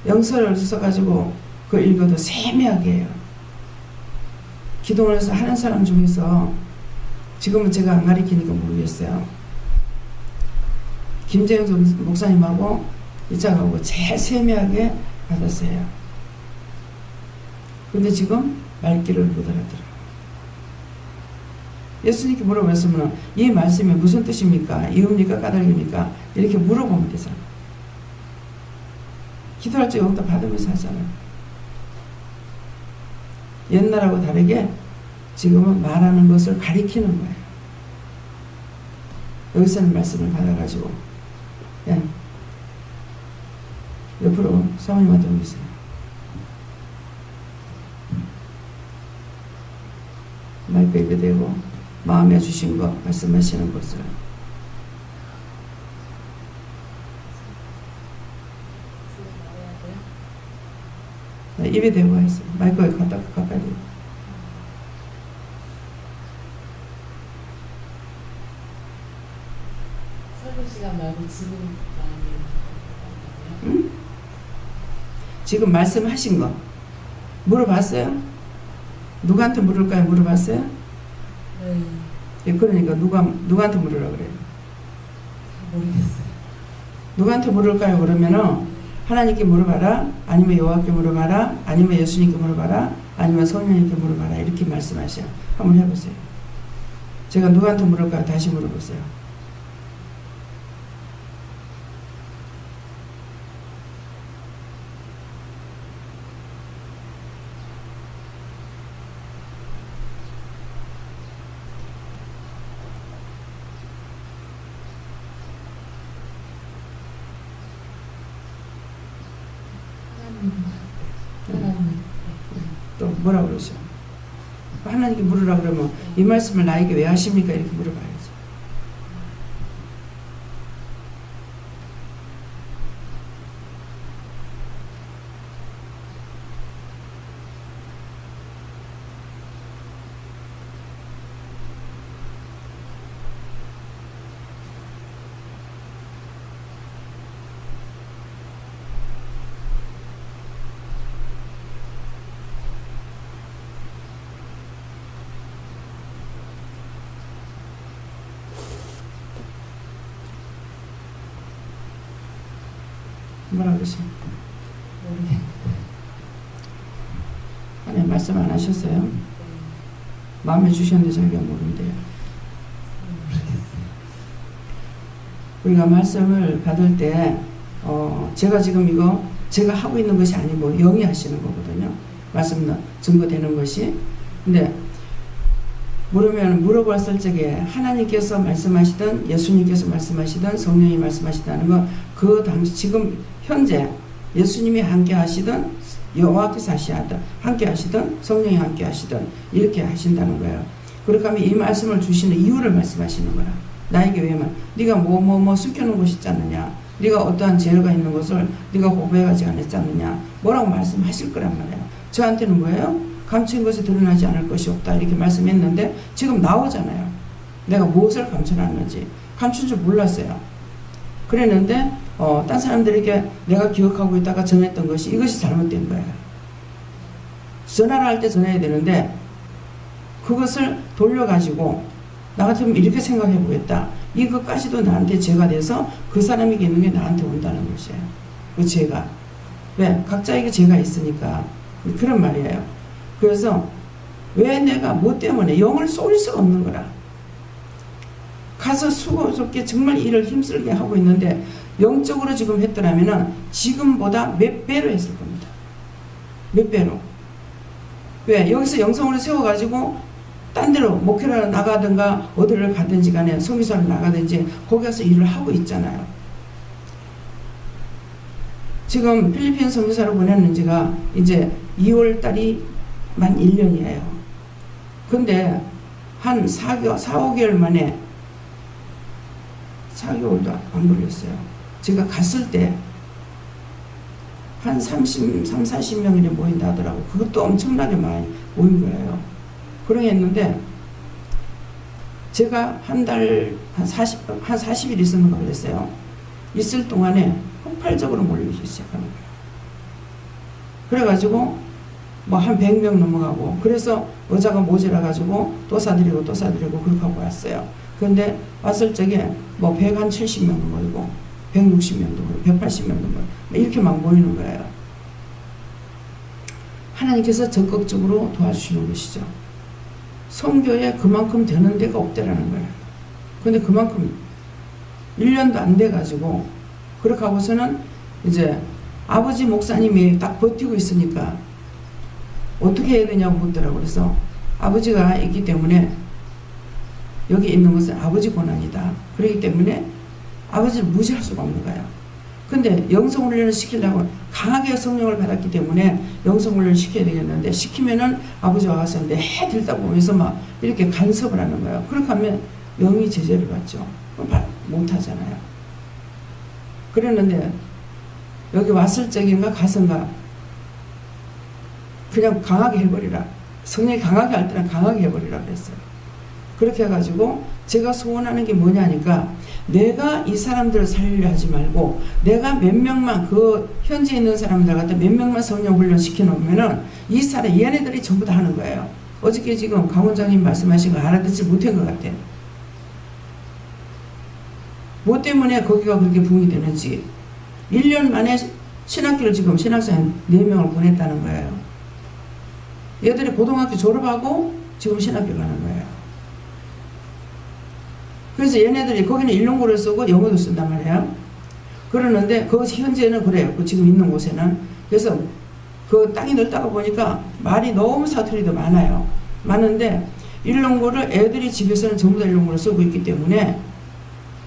영서를 써가지고 그걸 읽어도 세밀하게 해요. 기도를 해서 하는 사람 중에서 지금은 제가 안 가르치니까 모르겠어요. 김재영 목사님하고 이짝하고 제일 세밀하게 받았어요. 근데 지금 말귀를 못 알아들어요. 예수님께 물어봤으면 이 말씀이 무슨 뜻입니까? 이읍니까? 까닭입니까? 이렇게 물어보면 되잖아. 기도할 적에 없다 받으면서 하잖아요. 옛날하고 다르게 지금은 말하는 것을 가리키는 거예요. 여기서는 말씀을 받아가지고 옆으로 사모님한테 오세요. 마이크 입에 대고 마음에 주신 거 말씀하시는 것을 입에 대고 하세요. 마이크에 가까이 대고. 설교 시간 말고 지금 응? 지금 말씀하신 거 물어봤어요? 누구한테 물을까요? 물어봤어요? 네. 예, 그러니까 누구한테 물으라 그래요? 모르겠어요. 누구한테 물을까요? 그러면은 하나님께 물어봐라, 아니면 여호와께 물어봐라, 아니면 예수님께 물어봐라, 아니면 성령님께 물어봐라, 이렇게 말씀하셔요. 한번 해보세요. 제가 누구한테 물을까요? 다시 물어보세요. 또 뭐라 그러죠? 하나님께 물으라 그러면 이 말씀을 나에게 왜 하십니까? 이렇게 물어봐야죠. 뭐라 그러세요? 하나님 말씀 안 하셨어요? 마음에 주셨는데 자기가 모른대요. 우리가 말씀을 받을 때 제가 지금 이거 제가 하고 있는 것이 아니고 영이 하시는 거거든요. 말씀 증거되는 것이. 근데 물어봤을 적에 하나님께서 말씀하시든 예수님께서 말씀하시든 성령이 말씀하시다는 건 그 당시 지금 현재 예수님이 함께 하시든 여호와께서 함께 하시든 성령이 함께 하시든 이렇게 하신다는 거예요. 그렇게 하면 이 말씀을 주시는 이유를 말씀하시는 거야. 나에게 왜만 네가 뭐 숨겨놓은 것이 있지 않느냐, 네가 어떠한 죄가 있는 것을 네가 고백하지 않았지 않느냐, 뭐라고 말씀하실 거란 말이에요. 저한테는 뭐예요? 감춘 것이 드러나지 않을 것이 없다 이렇게 말씀했는데 지금 나오잖아요. 내가 무엇을 감춰놨는지 감춘 줄 몰랐어요. 그랬는데 딴 사람들에게 내가 기억하고 있다가 전했던 것이 이것이 잘못된 거예요. 전화를 할 때 전해야 되는데 그것을 돌려가지고 나 같으면 이렇게 생각해 보겠다. 이것까지도 나한테 죄가 돼서 그 사람에게 있는 게 나한테 온다는 것이에요. 그 죄가. 왜? 각자에게 죄가 있으니까 그런 말이에요. 그래서 왜 내가 뭐 때문에 영을 쏠 수가 없는 거라. 가서 수고스럽게 정말 일을 힘들게 하고 있는데 영적으로 지금 했더라면 지금보다 몇 배로 했을 겁니다. 몇 배로. 왜? 여기서 영성으로 세워가지고 딴 데로 목회를 나가든가 어디를 가든지 간에 선교사를 나가든지 거기 가서 일을 하고 있잖아요. 지금 필리핀 선교사로 보내는 지가 이제 2월 달이 만 1년이에요. 근데 한 4-5개월 만에 4개월도 안 걸렸어요. 제가 갔을 때 한 30-40명이 모인다 하더라고. 그것도 엄청나게 많이 모인 거예요. 그러겠는데 제가 한 달 한 40일 있었는가 그랬어요. 있을 동안에 폭발적으로 몰리기 시작하는 거예요. 그래가지고 뭐 한 100명 넘어가고, 그래서 의자가 모자라 가지고 또 사드리고 그렇게 하고 왔어요. 그런데 왔을 적에 뭐 170명도 모이고 160명도 모이고 180명도 모이고 이렇게 막 모이는 거예요. 하나님께서 적극적으로 도와주시는 것이죠. 선교에 그만큼 되는 데가 없대라는 거예요. 근데 그만큼 1년도 안 돼가지고 그렇게 하고서는 이제 아버지 목사님이 딱 버티고 있으니까 어떻게 해야 되냐고 묻더라고요. 그래서 아버지가 있기 때문에 여기 있는 것은 아버지 권한이다. 그렇기 때문에 아버지를 무시할 수가 없는 거예요. 근데 영성훈련을 시키려고 강하게 성령을 받았기 때문에 영성훈련을 시켜야 되겠는데, 시키면은 아버지가 와서 내 들다 보면서 막 이렇게 간섭을 하는 거예요. 그렇게 하면 영이 제재를 받죠. 못하잖아요. 그랬는데 여기 왔을 적인가 가선가 그냥 강하게 해버리라. 성령이 강하게 할 때는 강하게 해버리라 그랬어요. 그렇게 해가지고 제가 소원하는 게 뭐냐니까, 내가 이 사람들을 살리려 하지 말고 내가 몇 명만, 그 현지에 있는 사람들 갖다 몇 명만 성령 훈련 시켜놓으면은 이 사람, 얘네들이 전부 다 하는 거예요. 어저께 지금 강 원장님 말씀하신 거 알아듣지 못한 것 같아요. 뭐 때문에 거기가 그렇게 붕이 되는지. 1년 만에 신학교를 지금 신학생 4명을 보냈다는 거예요. 얘들이 고등학교 졸업하고 지금 신학교 가는 거예요. 그래서 얘네들이 거기는 일본어를 쓰고 영어도 쓴단 말이에요. 그러는데 그 현재는 그래요. 그 지금 있는 곳에는. 그래서 그 땅이 넓다가 보니까 말이 너무 사투리도 많아요. 많은데 일본어를 애들이 집에서는 전부 다 일본어를 쓰고 있기 때문에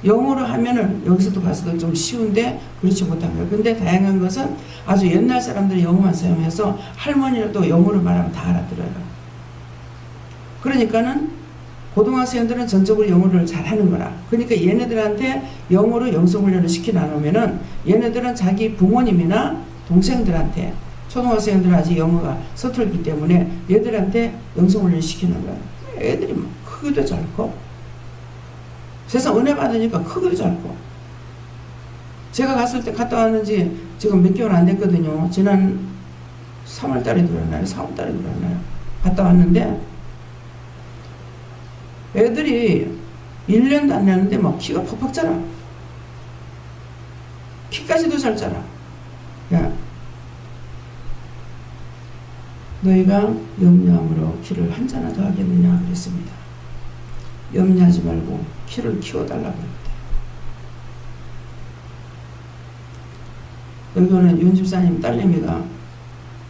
영어로 하면은 여기서도 가서도 좀 쉬운데 그렇지 못한 거예요. 근데 다양한 것은 아주 옛날 사람들이 영어만 사용해서 할머니라도 영어로 말하면 다 알아들어요. 그러니까는 고등학생들은 전적으로 영어를 잘하는 거라. 그러니까 얘네들한테 영어로 영성훈련을 시켜놔놓으면은 얘네들은 자기 부모님이나 동생들한테, 초등학생들은 아직 영어가 서툴기 때문에 얘들한테 영성훈련을 시키는 거야. 애들이 막 크기도 잘 커. 세상 은혜 받으니까 크기도 잘 커. 제가 갔을 때 갔다 왔는지 지금 몇 개월 안 됐거든요. 지난 3월달에 들어왔나요? 4월달에 들어왔나요? 갔다 왔는데 애들이 1년도 안 되는데 막 키가 팍팍 자라. 키까지도 잘 자라. 야, 너희가 염려함으로 키를 한 자나 더 하겠느냐 그랬습니다. 염려하지 말고 키를 키워달라고 합니다. 여기는 윤 집사님 딸내미가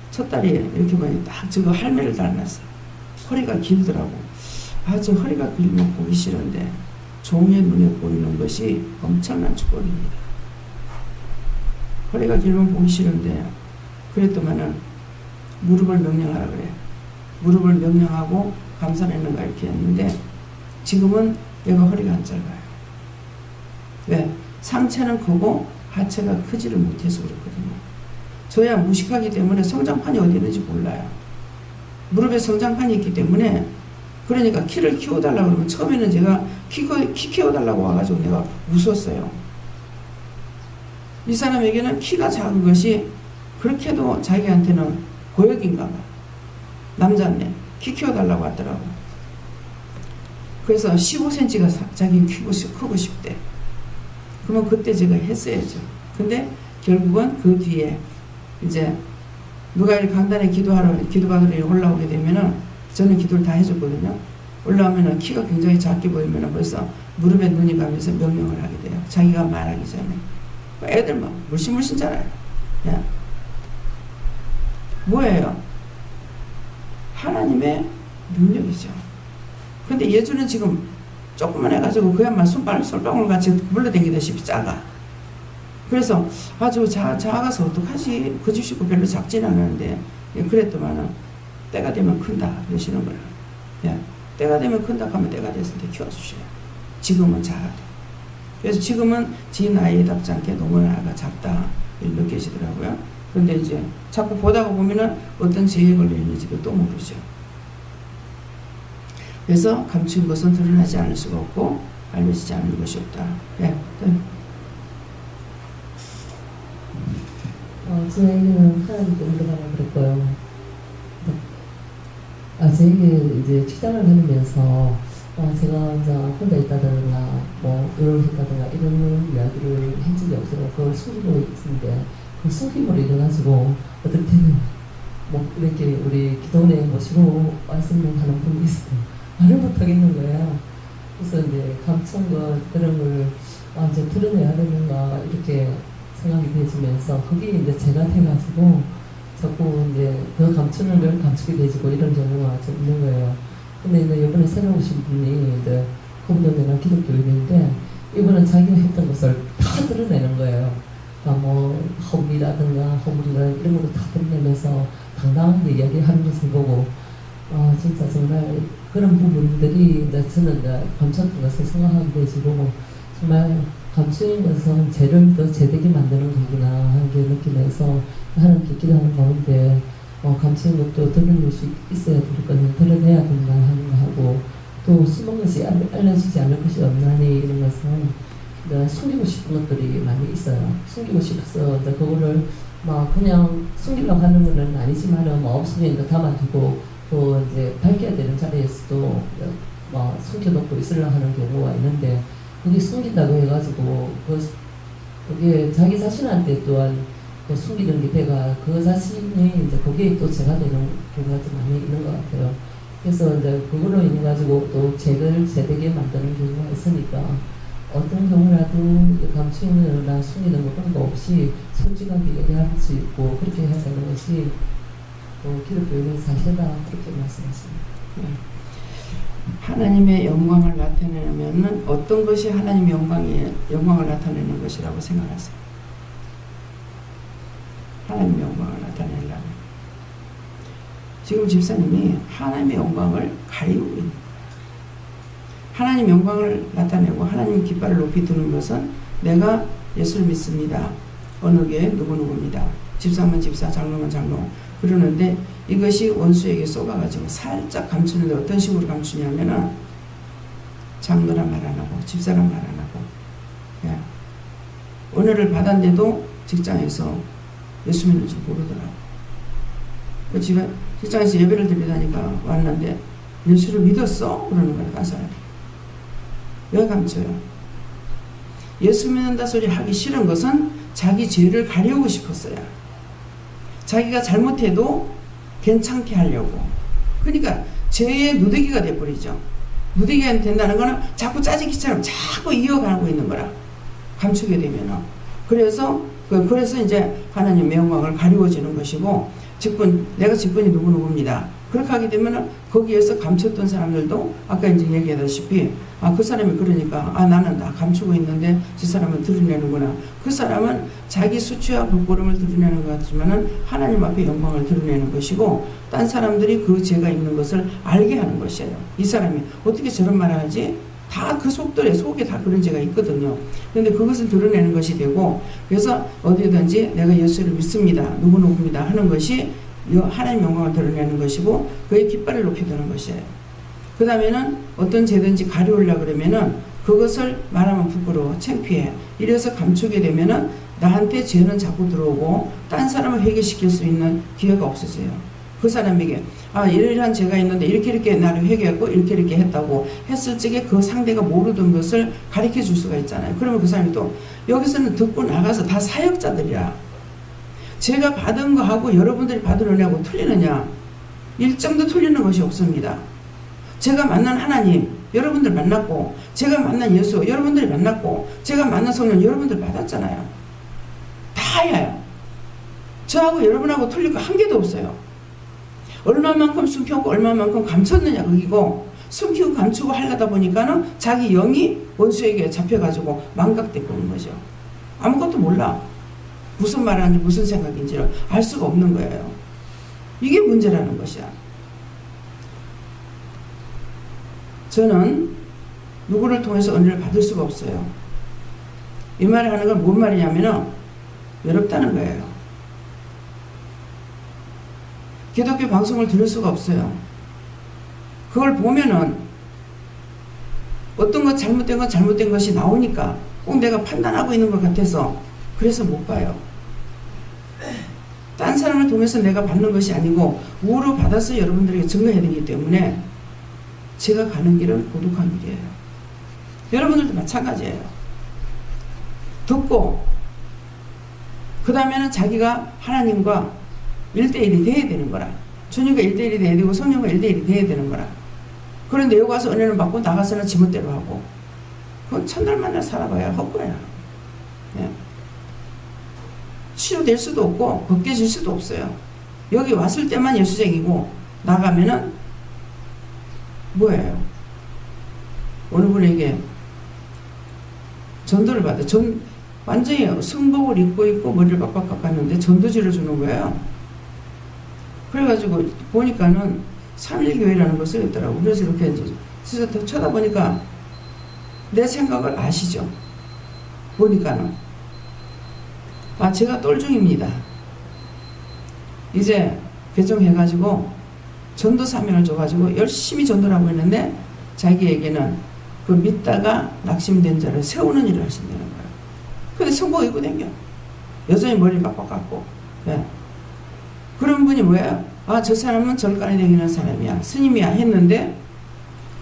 첫 딸이 이렇게 보니 딱 저거 할매를 닮았어. 허리가 길더라고. 아, 저 허리가 길면 보기 싫은데 종의 눈에 보이는 것이 엄청난 축복입니다. 허리가 길면 보기 싫은데 그랬더만은 무릎을 명령하라 그래. 무릎을 명령하고 감사했는가 이렇게 했는데 지금은 얘가 허리가 안 짧아요. 왜? 상체는 크고 하체가 크지를 못해서 그렇거든요. 저야 무식하기 때문에 성장판이 어디 있는지 몰라요. 무릎에 성장판이 있기 때문에, 그러니까 키를 키워달라고 그러면 처음에는 제가 키 키워달라고 와가지고 내가 웃었어요. 이 사람에게는 키가 작은 것이 그렇게도 자기한테는 고역인가 봐. 남자네. 키 키워달라고 하더라고. 그래서 15cm가 자기 크고 싶대. 그러면 그때 제가 했어야죠. 근데 결국은 그 뒤에 이제 누가 이렇게 강단에 기도받으러 올라오게 되면은 저는 기도를 다 해줬거든요. 올라오면은 키가 굉장히 작게 보이면은 벌써 무릎에 눈이 가면서 명령을 하게 돼요. 자기가 말하기 전에. 애들 막 물씬물씬 자라요. 야. 뭐예요? 하나님의 능력이죠. 예전에 지금 조금만 해가지고 그야말로 솔방울 같이 굴러다니다시피 작아. 그래서 아주 작아서 어떡하지? 그 집 식구 별로 작진 않았는데 그랬더만은 때가 되면 큰다 그러시는 거야. 예, 때가 되면 큰다 하면 때가 됐을 때 키워주셔요. 지금은 작아도. 그래서 지금은 지 나이답지 않게 너무 나이가 작다 이렇게 느껴지더라고요. 근데 이제 자꾸 보다가 보면은 어떤 재해 걸리는지도 또 모르죠. 그래서 감춘 것은 드러나지 않을 수가 없고 알려지지 않을 것이 없다. 예. 제 얘기는 하나님께 물어봐라 그랬고요. 제 얘기 이제 직장을 다니면서 제가 이제 혼자 있다든가 뭐 이렇다든가 이런 이야기를 한 적이 없어요. 그걸 숨기고 있는데 그 숨김으로 인해가지고 어떨 때는 뭐 이렇게 우리 기도원에 모시고 말씀을 하는 분이 있어요. 말을 못하겠는 거예요. 그래서 이제 감춘 것 그런 걸 이제 드러내야 되는가 이렇게 생각이 되지면서 그게 이제 제가 돼가지고 자꾸 이제 더 감추는 걸 감추게 되지고 이런 경우가 좀 있는 거예요. 근데 이제 이번에 새로 오신 분이 이제 그분도 내가 기독교인인데 이분은 자기가 했던 것을 다 드러내는 거예요. 그러니까 뭐 허물이라든가 허물이라든가 이런 것도 다 드러내면서 당당하게 이야기하는 것을 보고 진짜 정말 그런 부분들이 이제 저는 이제 감췄던 것을 생각하게 되지고 정말 감추인 것은 죄를 더 죄되게 만드는 거구나 하는 게 느끼면서 하나님께 기도하는 가운데 감추인 것도 드러낼 수 있어야 될 것은 드러내야 된다 하는 거 하고 또 숨은 것이 알려지지 않을 것이 없나니 이런 것은 숨기고 싶은 것들이 많이 있어요. 숨기고 싶어서 그거를 막 그냥 숨기려고 하는 것은 아니지만은 뭐 없으면 담아두고 또 이제 밝혀야 되는 자리에서도 막 숨겨놓고 있으려고 하는 경우가 있는데 그게 숨긴다고 해가지고 그게 자기 자신한테 또한 숨기는 게 돼가 그 자신이 이제 거기에 또 죄가 되는 경우가 좀 많이 있는 것 같아요. 그래서 이제 그걸로 인해 가지고 또 죄를 죄되게 만드는 경우가 있으니까 어떤 경우라도 감추거나 숨기는 거 그런 거 없이 솔직하게 얘기할 수 있고 그렇게 해야 되는 것이 기독교인의 사실이다 그렇게 말씀하십니다. 하나님의 영광을 나타내려면 어떤 것이 하나님의 영광을 나타내는 것이라고 생각하세요? 하나님의 영광을 나타내려면 지금 집사님이 하나님의 영광을 가리고 있는 거예요. 하나님 영광을 나타내고 하나님 깃발을 높이 드는 것은 내가 예수를 믿습니다. 어느 교회 누구누구입니다. 집사면 집사, 장로면 장로 그러는데 이것이 원수에게 쏘가가지고 살짝 감추는데 어떤 식으로 감추냐면은 장로란 말 안 하고 집사란 말 안 하고 야, 은혜를 받았는데도 직장에서 예수 믿는 줄 모르더라고. 집에 직장에서 예배를 드리다니까 왔는데 예수를 믿었어? 그러는 거야. 한 사람이. 왜 감춰요? 예수 믿는다 소리 하기 싫은 것은 자기 죄를 가리우고 싶었어요. 자기가 잘못해도 괜찮게 하려고. 그러니까 죄의 누더기가 돼버리죠. 누더기가 된다는 거는 자꾸 짜증기처럼 자꾸 이어가고 있는 거라. 감추게 되면은. 그래서 이제 하나님의 영광을 가리워지는 것이고, 내가 직분이 누구누구입니다. 그렇게 하게 되면은 거기에서 감췄던 사람들도 아까 이제 얘기하다시피 그 사람이 그러니까 나는 다 감추고 있는데 저 사람은 드러내는구나. 그 사람은 자기 수치와 부끄러움을 드러내는 것 같지만은 하나님 앞에 영광을 드러내는 것이고 딴 사람들이 그 죄가 있는 것을 알게 하는 것이에요. 이 사람이 어떻게 저런 말을 하지? 다 그 속에 다 그런 죄가 있거든요. 그런데 그것을 드러내는 것이 되고 그래서 어디든지 내가 예수를 믿습니다. 누구누구입니다 하는 것이 하나님 영광을 드러내는 것이고 그의 깃발을 높이 드는 것이에요. 그 다음에는 어떤 죄든지 가려우려고 그러면은 그것을 말하면 부끄러워 창피해 이래서 감추게 되면은 나한테 죄는 자꾸 들어오고 딴 사람을 회개시킬 수 있는 기회가 없어져요. 그 사람에게 이러한 죄가 있는데 이렇게 나를 회개했고 이렇게 했다고 했을 적에 그 상대가 모르던 것을 가르쳐 줄 수가 있잖아요. 그러면 그 사람이 또 여기서는 듣고 나가서 다 사역자들이야. 제가 받은 거하고 여러분들이 받은 은혜하고 틀리느냐? 일점도 틀리는 것이 없습니다. 제가 만난 하나님 여러분들 만났고 제가 만난 예수 여러분들이 만났고 제가 만난 성령 여러분들 받았잖아요. 다예요. 저하고 여러분하고 틀릴 거 한 개도 없어요. 얼마만큼 숨겼고 얼마만큼 감췄느냐 그기고 숨기고 감추고 하려다 보니까는 자기 영이 원수에게 잡혀가지고 망각돼 버린 거죠. 아무것도 몰라. 무슨 말하는지 무슨 생각인지를 알 수가 없는 거예요. 이게 문제라는 것이야. 저는 누구를 통해서 은혜를 받을 수가 없어요. 이 말을 하는 건 뭔 말이냐면은 외롭다는 거예요. 기독교 방송을 들을 수가 없어요. 그걸 보면은 어떤 것 잘못된 건 잘못된 것이 나오니까 꼭 내가 판단하고 있는 것 같아서 그래서 못 봐요. 딴 사람을 통해서 내가 받는 것이 아니고 우로 받아서 여러분들에게 증거해야 되기 때문에 제가 가는 길은 고독한 길이에요. 여러분들도 마찬가지예요. 듣고 그 다음에는 자기가 하나님과 1대1이 돼야 되는 거라. 주님과 1대1이 돼야 되고 성령과 1대1이 돼야 되는 거라. 그런데 여기 와서 은혜를 받고 나가서는 지멋대로 하고 그건 첫날 만날 살아봐야 헛거야. 예. 치료될 수도 없고 벗겨질 수도 없어요. 여기 왔을 때만 예수쟁이고 나가면은 뭐예요? 어느 분에게 전도를 받아. 완전히 승복을 입고 있고 머리를 빡빡 깎았는데 전도지를 주는 거예요. 그래가지고 보니까는 3.1교회라는 걸 쓰였더라고. 그래서 이렇게 이제 더 쳐다보니까 내 생각을 아시죠? 보니까는 아, 제가 똘중입니다. 이제 개종해가지고 전도 사명을 줘가지고 열심히 전도를 하고 있는데 자기에게는 그 믿다가 낙심된 자를 세우는 일을 하신다는 거예요. 근데 성복 입고 댕겨. 여전히 머리를 빡빡 깎고. 네. 그런 분이 뭐예요? 아, 저 사람은 절간에 다니는 사람이야. 스님이야. 했는데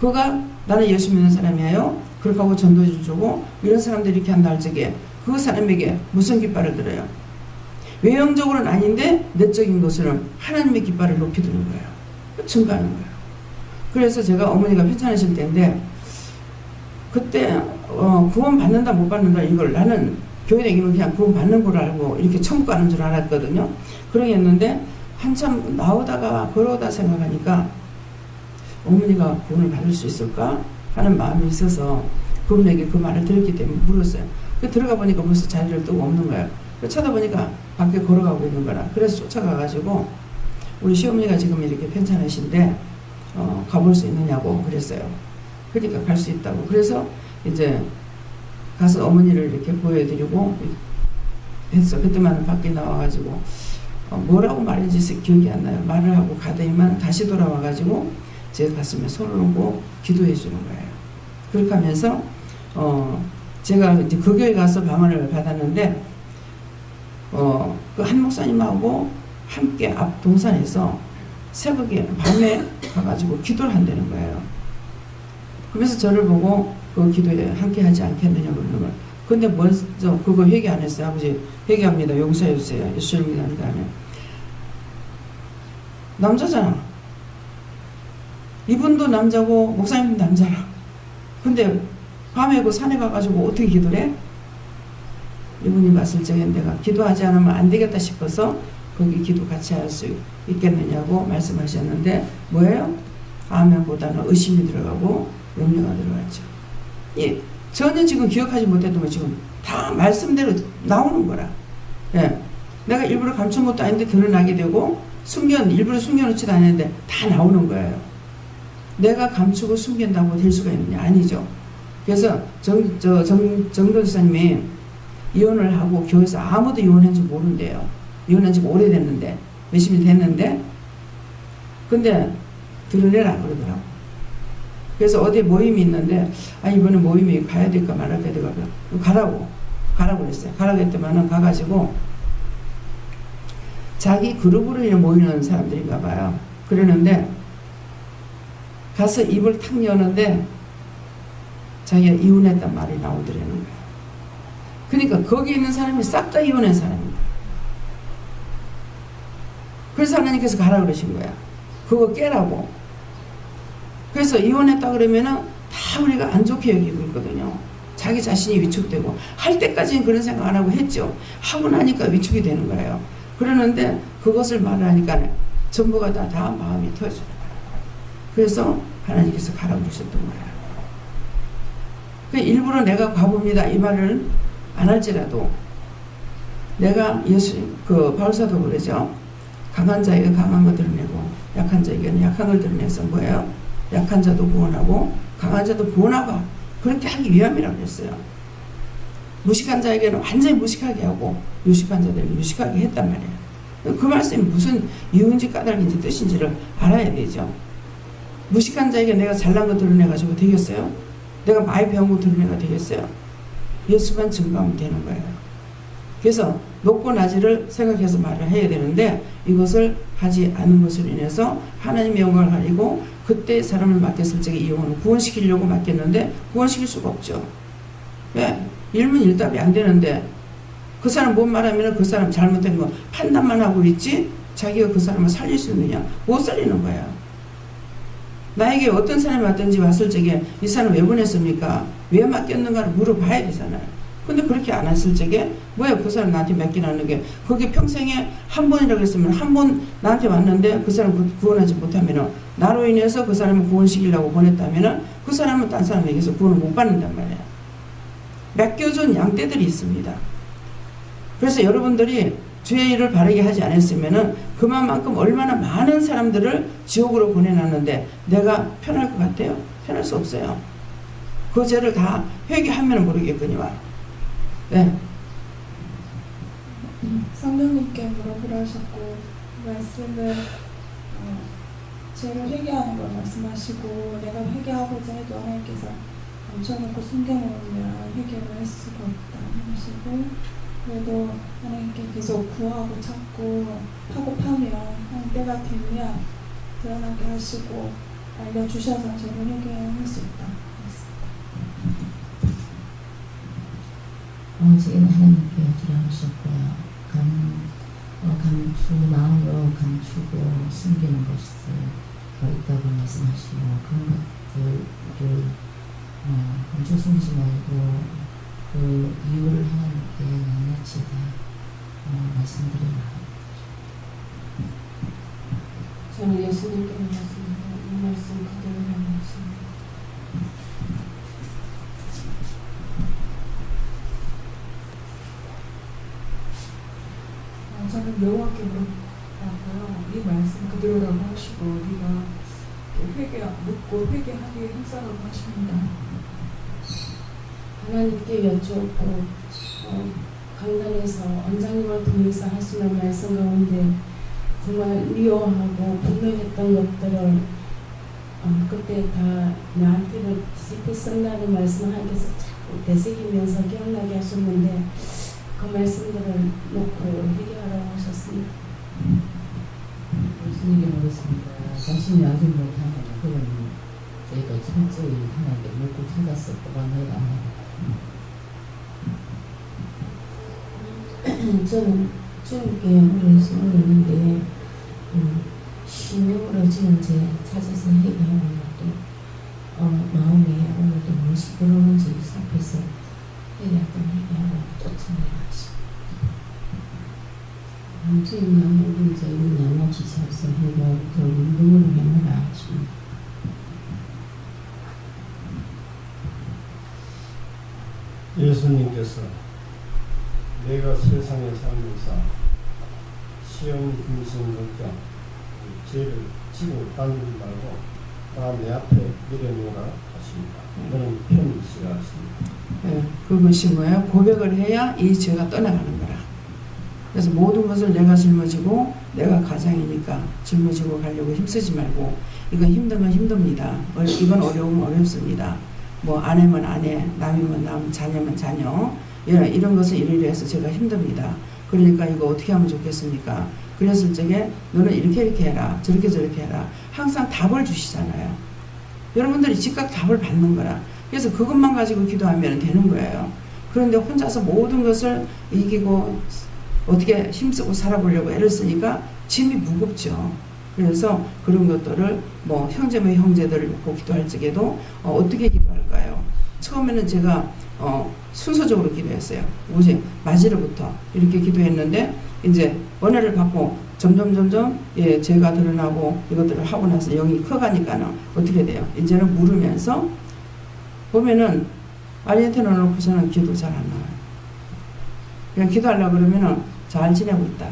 그가 나는 예수 믿는 사람이에요. 그렇게 하고 전도를 주고 이런 사람들이 이렇게 한다 할 적에 그 사람에게 무슨 깃발을 들어요? 외형적으로는 아닌데 내적인 것으로는 하나님의 깃발을 높이 드는 거예요. 증가하는 거예요. 그래서 제가 어머니가 편찮으실 때인데 그때 구원 받는다 못 받는다 이걸 나는 교회 다니면 그냥 구원 받는 걸 알고 이렇게 천국 가는 줄 알았거든요. 그러겠는데 한참 나오다가 걸어오다 생각하니까 어머니가 구원을 받을 수 있을까 하는 마음이 있어서 그분에게 그 말을 들었기 때문에 물었어요. 들어가 보니까 벌써 자리를 뜨고 없는 거예요. 쳐다보니까 밖에 걸어가고 있는 거라. 그래서 쫓아가가지고 우리 시어머니가 지금 이렇게 편찮으신데 가볼 수 있느냐고 그랬어요. 그러니까 갈 수 있다고. 그래서 이제 가서 어머니를 이렇게 보여드리고 했어. 그때만 밖에 나와가지고 뭐라고 말했는지 기억이 안 나요. 말을 하고 가더니만 다시 돌아와가지고 제 가슴에 손을 얹고 기도해 주는 거예요. 그렇게 하면서 제가 이제 그 교회 가서 방언을 받았는데 그 한 목사님하고 함께 앞 동산에서 새벽에 밤에 가가지고 기도를 한다는 거예요. 그래서 저를 보고 그 기도에 함께 하지 않겠느냐 그러는 거예요. 근데 먼저 그거 회개 안 했어요. 아버지 회개합니다. 용서해 주세요. 예수를 믿습니다. 남자잖아. 이분도 남자고 목사님도 남자라. 근데 밤에 그 산에 가가지고 어떻게 기도를 해? 이분이 봤을 적에 내가 기도하지 않으면 안 되겠다 싶어서 거기 기도 같이 할 수 있겠느냐고 말씀하셨는데 뭐예요? 아멘보다는 의심이 들어가고 염려가 들어갔죠. 예, 전혀 지금 기억하지 못했던 거 지금 다 말씀대로 나오는 거라. 예, 내가 일부러 감춘 것도 아닌데 드러나게 되고 일부러 숨겨놓지도 않았는데 다 나오는 거예요. 내가 감추고 숨긴다고 될 수가 있느냐? 아니죠. 그래서 정교수사님이 이혼을 하고 교회에서 아무도 이혼한 줄 모른대요. 이혼한 지가 오래됐는데 몇십 년 됐는데 근데 드러내라 그러더라고. 그래서 어디 모임이 있는데 이번에 모임에 가야 될까 말아야 될까 가라고 그랬어요. 가라고 했더만은 가가지고 자기 그룹으로 모이는 사람들인가 봐요. 그러는데 가서 입을 탁 여는데 자기가 이혼했단 말이 나오더라는 거예요. 그러니까 거기 있는 사람이 싹 다 이혼한 사람입니다. 그래서 하나님께서 가라 그러신 거야. 그거 깨라고. 그래서 이혼했다 그러면은 다 우리가 안 좋게 여기고 있거든요. 자기 자신이 위축되고 할 때까지는 그런 생각 안 하고 했죠. 하고 나니까 위축이 되는 거예요. 그러는데 그것을 말하니까 전부가 다 마음이 터져요. 그래서 하나님께서 가라 그러셨던 거야. 그 일부러 내가 과부입니다 이 말을 안 할지라도 내가 바울사도 그러죠. 강한 자에게 강한 거 드러내고 약한 자에게는 약한 걸 드러내서 뭐예요? 약한 자도 구원하고 강한 자도 구원하고 그렇게 하기 위함이라고 했어요. 무식한 자에게는 완전히 무식하게 하고 유식한 자들에게 유식하게 했단 말이에요. 그 말씀이 무슨 이유인지 까닭인지 뜻인지를 알아야 되죠. 무식한 자에게 내가 잘난 거 드러내가지고 되겠어요? 내가 많이 배운 거 드러내가 되겠어요? 예수만 증거하면 되는 거예요. 그래서 높고 낮이를 생각해서 말을 해야 되는데 이것을 하지 않는 것으로 인해서 하나님의 영광을 가리고 그때 사람을 맡겼을 적에 이 영혼을 구원시키려고 맡겼는데 구원시킬 수가 없죠. 왜? 일문일답이 안 되는데 그 사람 뭔 말하면 그 사람 잘못된 거 판단만 하고 있지 자기가 그 사람을 살릴 수 있느냐? 못 살리는 거야. 나에게 어떤 사람이 왔든지 왔을 적에 이 사람 왜 보냈습니까? 왜 맡겼는가를 물어봐야 되잖아요. 근데 그렇게 안 했을 적에 뭐야 그 사람 나한테 맡기라는 게 그게 평생에 한 번이라고 했으면 한 번 나한테 왔는데 그 사람 구원하지 못하면 나로 인해서 그 사람을 구원시키려고 보냈다면 그 사람은 딴 사람에게서 구원을 못 받는단 말이에요. 맡겨준 양떼들이 있습니다. 그래서 여러분들이 주의 일을 바르게 하지 않았으면 그만큼 얼마나 많은 사람들을 지옥으로 보내놨는데 내가 편할 것 같아요? 편할 수 없어요. 그 죄를 다 회개하면 모르겠거니와. 네. 성령님께 물어보라 하셨고 말씀을 죄를 회개하는 걸 말씀하시고 내가 회개하고자 해도 하나님께서 감춰놓고 숨겨놓으면 회개를 할 수가 없다 하시고 그래도 하나님께 계속 구하고 찾고 하고 파면 때가 되면 드러나게 하시고 알려주셔서 죄를 회개할 수 있다. 지금 하나님께 기도하셨고요. 마음으로 감추고 숨기는 것을 있다고 말씀하시고 그런 것들을 감추고 숨기지 말고 그 이유를 하나님께 낱낱이 다 말씀드리라. 저는 예수님께 말씀드립니다. 이 말씀 그대로 말씀입니다. 저는 여호와께 물었다고요. 이 말씀 그대로라고 하시고 네가 묻고 회개하게 행사라고 하십니다. 하나님께 여쭈었고 강단에서 원장님을 통해서 하시는 말씀 가운데 정말 미워하고 분노했던 것들을 그때 다 나한테는 뒤집히 쓴다는 말씀을 하면서 자꾸 되새기면서 기억나게 하셨는데 그 말씀들을 놓고 회개하라고 하셨습니다. 무슨 일이 모르겠습니다. 자신이 아직 못하는 그런 저희가 철저히 하나님께 묻고 찾아서 뽑아내라. 저는 주님께 오래서 올렸는데 신령으로 지은 죄 찾아서 회개하는 것도 마음에 오늘도 무엇이 들어오는지 앞에서 회개하고 쫓아내라 하십니다. 주님만 모든 죄를 낱낱이 찾아서 회개하고 그 운동으로 행하라 하십니다. 예수님께서 내가 세상에 살면서 시험 근심 걱정 죄를 지고 다니지 말고 다 내 앞에 내려놓으라 하십니다. 이거는 편지시라 하십니다. 네, 그것이 뭐예요? 고백을 해야 이 죄가 떠나가는 거라. 그래서 모든 것을 내가 짊어지고 내가 가장이니까 짊어지고 가려고 힘쓰지 말고 이건 힘든 건 힘듭니다. 이건 어려우면 어렵습니다. 뭐 아내면 아내, 남이면 남, 자녀면 자녀 이런 것은 이래서 제가 힘듭니다. 그러니까 이거 어떻게 하면 좋겠습니까? 그랬을 적에 너는 이렇게 해라 저렇게 해라 항상 답을 주시잖아요. 여러분들이 즉각 답을 받는 거라. 그래서 그것만 가지고 기도하면 되는 거예요. 그런데 혼자서 모든 것을 이기고 어떻게 힘쓰고 살아보려고 애를 쓰니까 짐이 무겁죠. 그래서 그런 것들을 뭐 형제면 형제들을 놓고 기도할 적에도 어떻게 기도할까요? 처음에는 제가 순서적으로 기도했어요. 오직 맞이로부터 이렇게 기도했는데 이제 은혜를 받고 점점 예, 죄가 드러나고 이것들을 하고 나서 영이 커가니까는 어떻게 돼요? 이제는 물으면서 보면은 아르헨티나 놓고서는 기도 잘 안 나와요. 그냥 기도하려고 그러면은 잘 지내고 있다.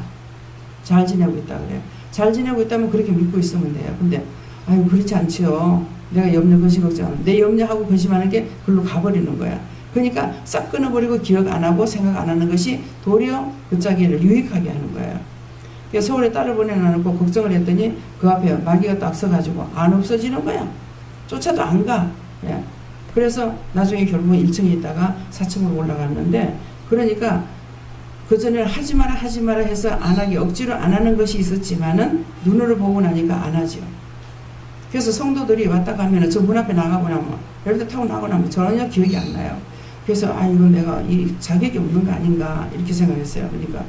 잘 지내고 있다 그래요. 잘 지내고 있다면 그렇게 믿고 있으면 돼요. 근데 아유 그렇지 않지요. 내가 염려 근심 걱정하는 내 염려하고 근심하는 게 글로 가버리는 거야. 그러니까 싹 끊어버리고 기억 안 하고 생각 안 하는 것이 도리어 그 자기를 유익하게 하는 거예요. 그래서 서울에 딸을 보내놓고 걱정을 했더니 그 앞에 마귀가 딱 서가지고 안 없어지는 거야. 쫓아도 안 가. 예. 그래서 나중에 결국 1층에 있다가 4층으로 올라갔는데 그러니까 그 전에 하지 마라 해서 안 하기 억지로 안 하는 것이 있었지만은 눈으로 보고 나니까 안 하죠. 그래서 성도들이 왔다 가면은 저 문 앞에 나가고 나면 열대 타고 나가고 나면 전혀 기억이 안 나요. 그래서 아 이건 내가 이 자격이 없는 거 아닌가 이렇게 생각했어요. 그러니까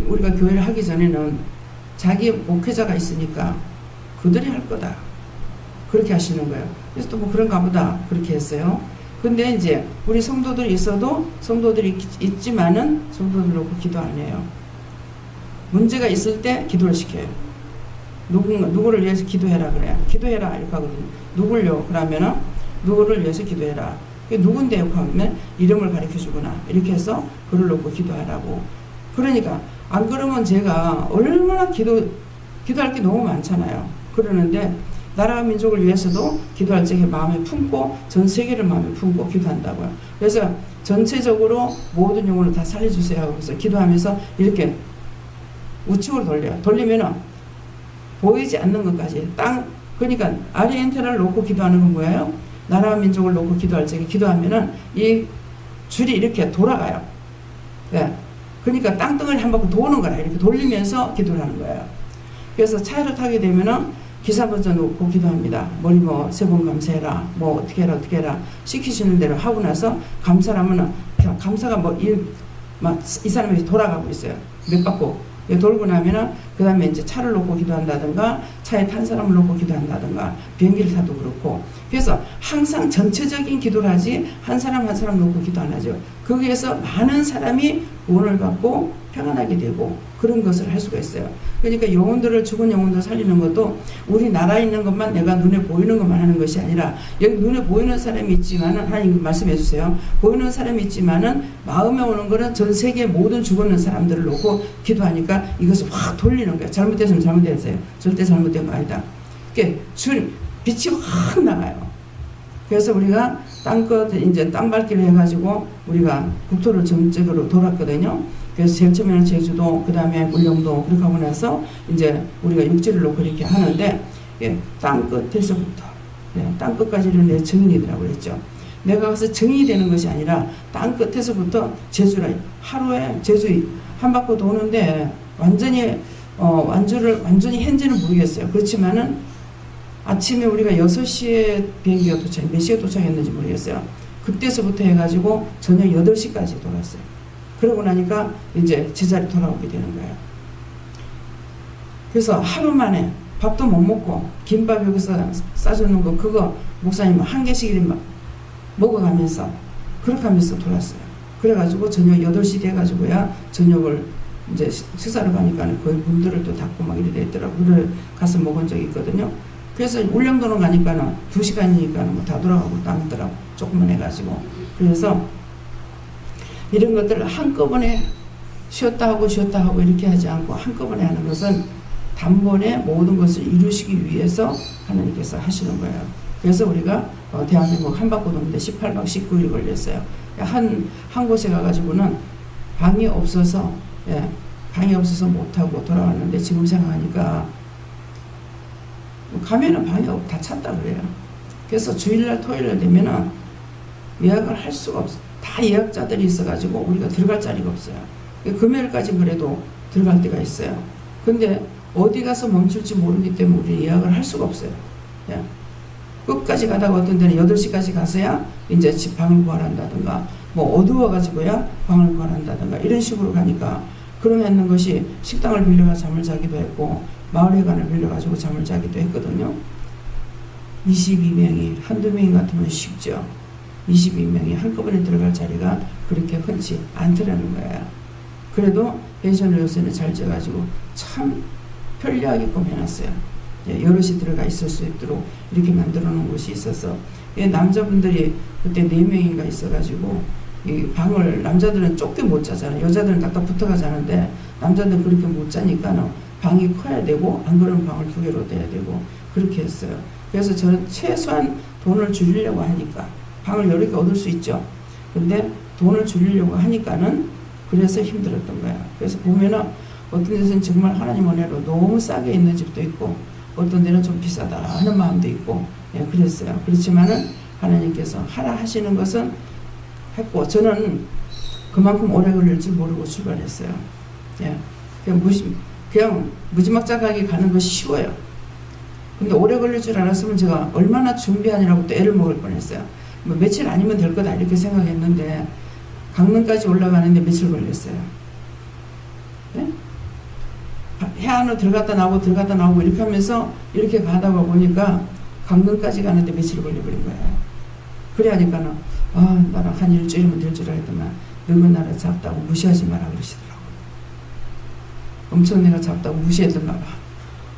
우리가 교회를 하기 전에는 자기 목회자가 있으니까 그들이 할 거다 그렇게 하시는 거예요. 그래서 또 뭐 그런가 보다 그렇게 했어요. 근데 이제 우리 성도들이 있어도 성도들이 있지만은 성도들 놓고 기도 안 해요. 문제가 있을 때 기도를 시켜요. 누구를 위해서 기도해라 그래요. 기도해라 이렇게 하거든요. 누굴요? 그러면은 누구를 위해서 기도해라. 그게 누군데요? 하면 이름을 가르쳐 주거나 이렇게 해서 그를 놓고 기도하라고. 그러니까 안 그러면 제가 얼마나 기도할 게 너무 많잖아요. 그러는데 나라와 민족을 위해서도 기도할 적에 마음에 품고 전 세계를 마음에 품고 기도한다고요. 그래서 전체적으로 모든 영혼을 다 살려주세요. 그래서 기도하면서 이렇게 우측으로 돌려요. 돌리면은 보이지 않는 것까지 그러니까 아르헨티나를 놓고 기도하는 건 뭐예요? 나라와 민족을 놓고 기도할 적에 기도하면은 이 줄이 이렇게 돌아가요. 네. 그러니까 땅덩어리 한 바퀴 도는 거라. 이렇게 돌리면서 기도를 하는 거예요. 그래서 차를 타게 되면은 기사 먼저 놓고 기도합니다. 머리 뭐 세 번 감사해라. 뭐 어떻게 해라 시키시는 대로 하고 나서 감사하면은 감사가 이 사람이 돌아가고 있어요. 몇 바퀴 돌고 나면은 그 다음에 이제 차를 놓고 기도한다든가 차에 탄 사람을 놓고 기도한다든가 비행기를 타도 그렇고 그래서 항상 전체적인 기도를 하지 한 사람 한 사람 놓고 기도 안 하죠. 거기에서 많은 사람이 구원을 받고 평안하게 되고 그런 것을 할 수가 있어요. 그러니까 죽은 영혼들을 살리는 것도 우리나라에 있는 것만 내가 눈에 보이는 것만 하는 것이 아니라 여기 눈에 보이는 사람이 있지만은 하나님 말씀해 주세요. 보이는 사람이 있지만은 마음에 오는 거는 전 세계 모든 죽어있는 사람들을 놓고 기도하니까 이것을 확 돌리는 거예요. 잘못됐으면 잘못됐어요. 절대 잘못된 거 아니다. 빛이 확 나가요. 그래서 우리가 땅끝 이제 땅밟기를 해가지고 우리가 국토를 전적으로 돌았거든요. 그래서 제일 처음에는 제주도, 그 다음에 울릉도 그렇게 하고 나서 이제 우리가 육지를 놓고 이렇게 하는데 예, 땅끝에서부터 땅끝까지는 내 증인이라고 그랬죠. 내가 가서 증인이 되는 것이 아니라 땅끝에서부터 제주라 하루에 제주 한 바퀴 도는데 완전히 현재는 모르겠어요. 그렇지만은 아침에 우리가 6시에 비행기가 몇 시에 도착했는지 모르겠어요. 그때서부터 해가지고 저녁 8시까지 돌았어요. 그러고 나니까 이제 제자리 돌아오게 되는 거예요. 그래서 하루 만에 밥도 못 먹고 김밥 여기서 싸주는 거 그거 목사님 한 개씩 이렇게 먹어가면서 그렇게 하면서 돌았어요. 그래가지고 저녁 8시 돼가지고야 저녁을 이제 식사를 가니까 거의 문들을 또 닫고 막 이래 있더라고요. 물을 가서 먹은 적이 있거든요. 그래서 울릉도는 가니까는 2시간이니까 뭐 다 돌아가고 남더라고. 조금만 해가지고. 그래서 이런 것들을 한꺼번에 쉬었다 하고 이렇게 하지 않고 한꺼번에 하는 것은 단번에 모든 것을 이루시기 위해서 하나님께서 하시는 거예요. 그래서 우리가 대한민국 한 바퀴 도는데 18박 19일이 걸렸어요. 한 곳에 가가지고는 방이 없어서 못하고 돌아왔는데 지금 생각하니까 가면은 방이 다 찼다 그래요. 그래서 주일날 토요일날 되면은 예약을 할 수가 없어요. 다 예약자들이 있어가지고 우리가 들어갈 자리가 없어요. 금요일까지 그래도 들어갈 데가 있어요. 근데 어디 가서 멈출지 모르기 때문에 우리 예약을 할 수가 없어요. 예. 끝까지 가다가 어떤 데는 8시까지 가서야 이제 집 방을 구하란다든가 뭐 어두워가지고야 방을 구하란다든가 이런 식으로 가니까 그러면 있는 것이 식당을 빌려가 잠을 자기도 했고 마을회관을 빌려가지고 잠을 자기도 했거든요. 22명이 한두 명 같으면 쉽죠. 22명이 한꺼번에 들어갈 자리가 그렇게 흔치 않더라는 거예요. 그래도 펜션을 요새는 잘 지어가지고 참 편리하게끔 해놨어요. 예, 여럿이 들어가 있을 수 있도록 이렇게 만들어 놓은 곳이 있어서 예, 남자분들이 그때 4명인가 있어가지고 이 방을 남자들은 좁게 못 자잖아요. 여자들은 딱딱 붙어가 자는데 남자들은 그렇게 못 자니까 방이 커야 되고 안 그러면 방을 2개로 돼야 되고 그렇게 했어요. 그래서 저는 최소한 돈을 줄이려고 하니까 방을 여러 개 얻을 수 있죠. 근데 돈을 줄이려고 하니까는 그래서 힘들었던 거야. 그래서 보면은 어떤 데서는 정말 하나님 은혜로 너무 싸게 있는 집도 있고 어떤 데는 좀 비싸다 하는 마음도 있고 예, 그랬어요. 그렇지만은 하나님께서 하라 하시는 것은 했고 저는 그만큼 오래 걸릴 줄 모르고 출발했어요. 예, 그냥 무지막지하게 가는 것이 쉬워요. 근데 오래 걸릴 줄 알았으면 제가 얼마나 준비하느라고 또 애를 먹을 뻔했어요. 뭐 며칠 아니면 될 거다 이렇게 생각했는데 강릉까지 올라가는데 며칠 걸렸어요. 네? 해안으로 들어갔다 나오고 이렇게 하면서 이렇게 가다가 보니까 강릉까지 가는데 며칠 걸려버린 거예요. 그래야니까는 나랑 한 일주일이면 될 줄 알았더만 너는 나를 잡다고 무시하지 마라 그러시더라고. 엄청 내가 잡다고 무시했던가 봐.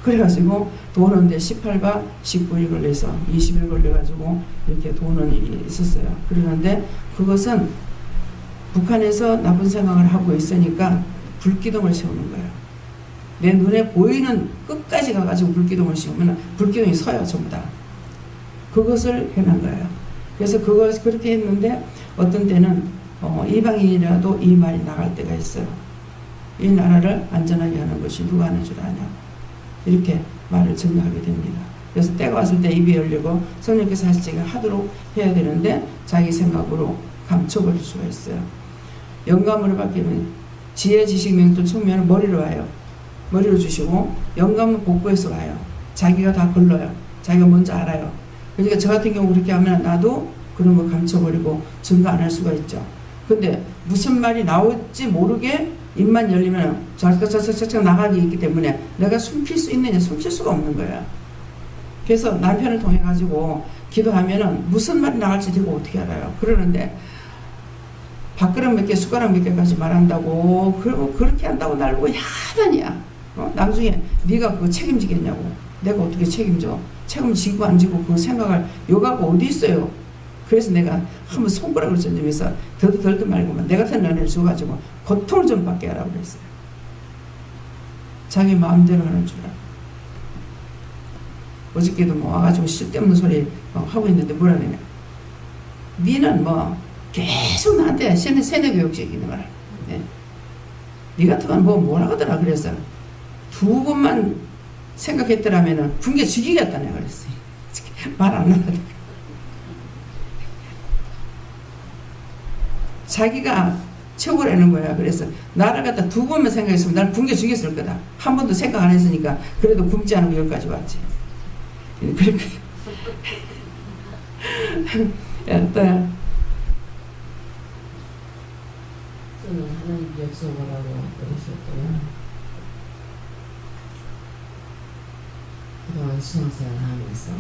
그래가지고 도는데 18박 19일 걸려서 20일 걸려가지고 이렇게 도는 일이 있었어요. 그러는데 그것은 북한에서 나쁜 생각을 하고 있으니까 불기둥을 세우는 거예요. 내 눈에 보이는 끝까지 가가지고 불기둥을 씌우면 불기둥이 서요 전부 다. 그것을 해놓은 거예요. 그래서 그걸 그렇게 했는데 어떤 때는 이방인이라도 이 말이 나갈 때가 있어요. 이 나라를 안전하게 하는 것이 누가 하는 줄 아냐. 이렇게 말을 증거하게 됩니다. 그래서 때가 왔을 때 입이 열리고 성령께서 하도록 해야 되는데 자기 생각으로 감춰버릴 수가 있어요. 영감으로 바뀌면 지혜, 지식, 명철, 총명은 머리로 와요. 머리로 주시고 영감은 복부에서 와요. 자기가 다 걸러요. 자기가 먼저 알아요. 그러니까 저 같은 경우 그렇게 하면 나도 그런 거 감춰버리고 증거 안 할 수가 있죠. 근데 무슨 말이 나올지 모르게 입만 열리면 저저저저 나가게 있기 때문에 내가 숨길 수 있느냐 숨길 수가 없는 거야. 그래서 남편을 통해 가지고 기도하면은 무슨 말이 나갈지 내가 어떻게 알아요. 그러는데 밥그릇 몇 개 숟가락 몇 개까지 말한다고 그리고 그렇게 한다고 날 보고 야단이야. 나중에 네가 그거 책임지겠냐고. 내가 어떻게 책임져. 책임지고 안 지고 그 생각을 요가가 어디 있어요. 그래서 내가 한번 손가락을 던지면서 덜덜 말고만 내 같은 은혜를 줘가지고 고통을 좀 받게 하라고 그랬어요. 자기 마음대로 하는 줄 알고. 어저께도 뭐 와가지고 쓸데없는 소리 하고 있는데 뭐라 그러냐. 니는 뭐 계속 나한테 세뇌 교육적인 거라. 네. 니 같으면 뭐라 하더라 그래서 2번만 생각했더라면은 붕괴 죽이겠다 내가 그랬어요. 말 안 하다가. 자기가 최고라는 거야. 그래서 나를 갖다 2번만 생각했으면 날 굶겨 죽였을 거다. 한 번도 생각 안 했으니까 그래도 굶지 않고 여기까지 왔지. 그렇게 저는 하나님 여쭤보라고 그러셨고요. 그동안 신앙생활 하면서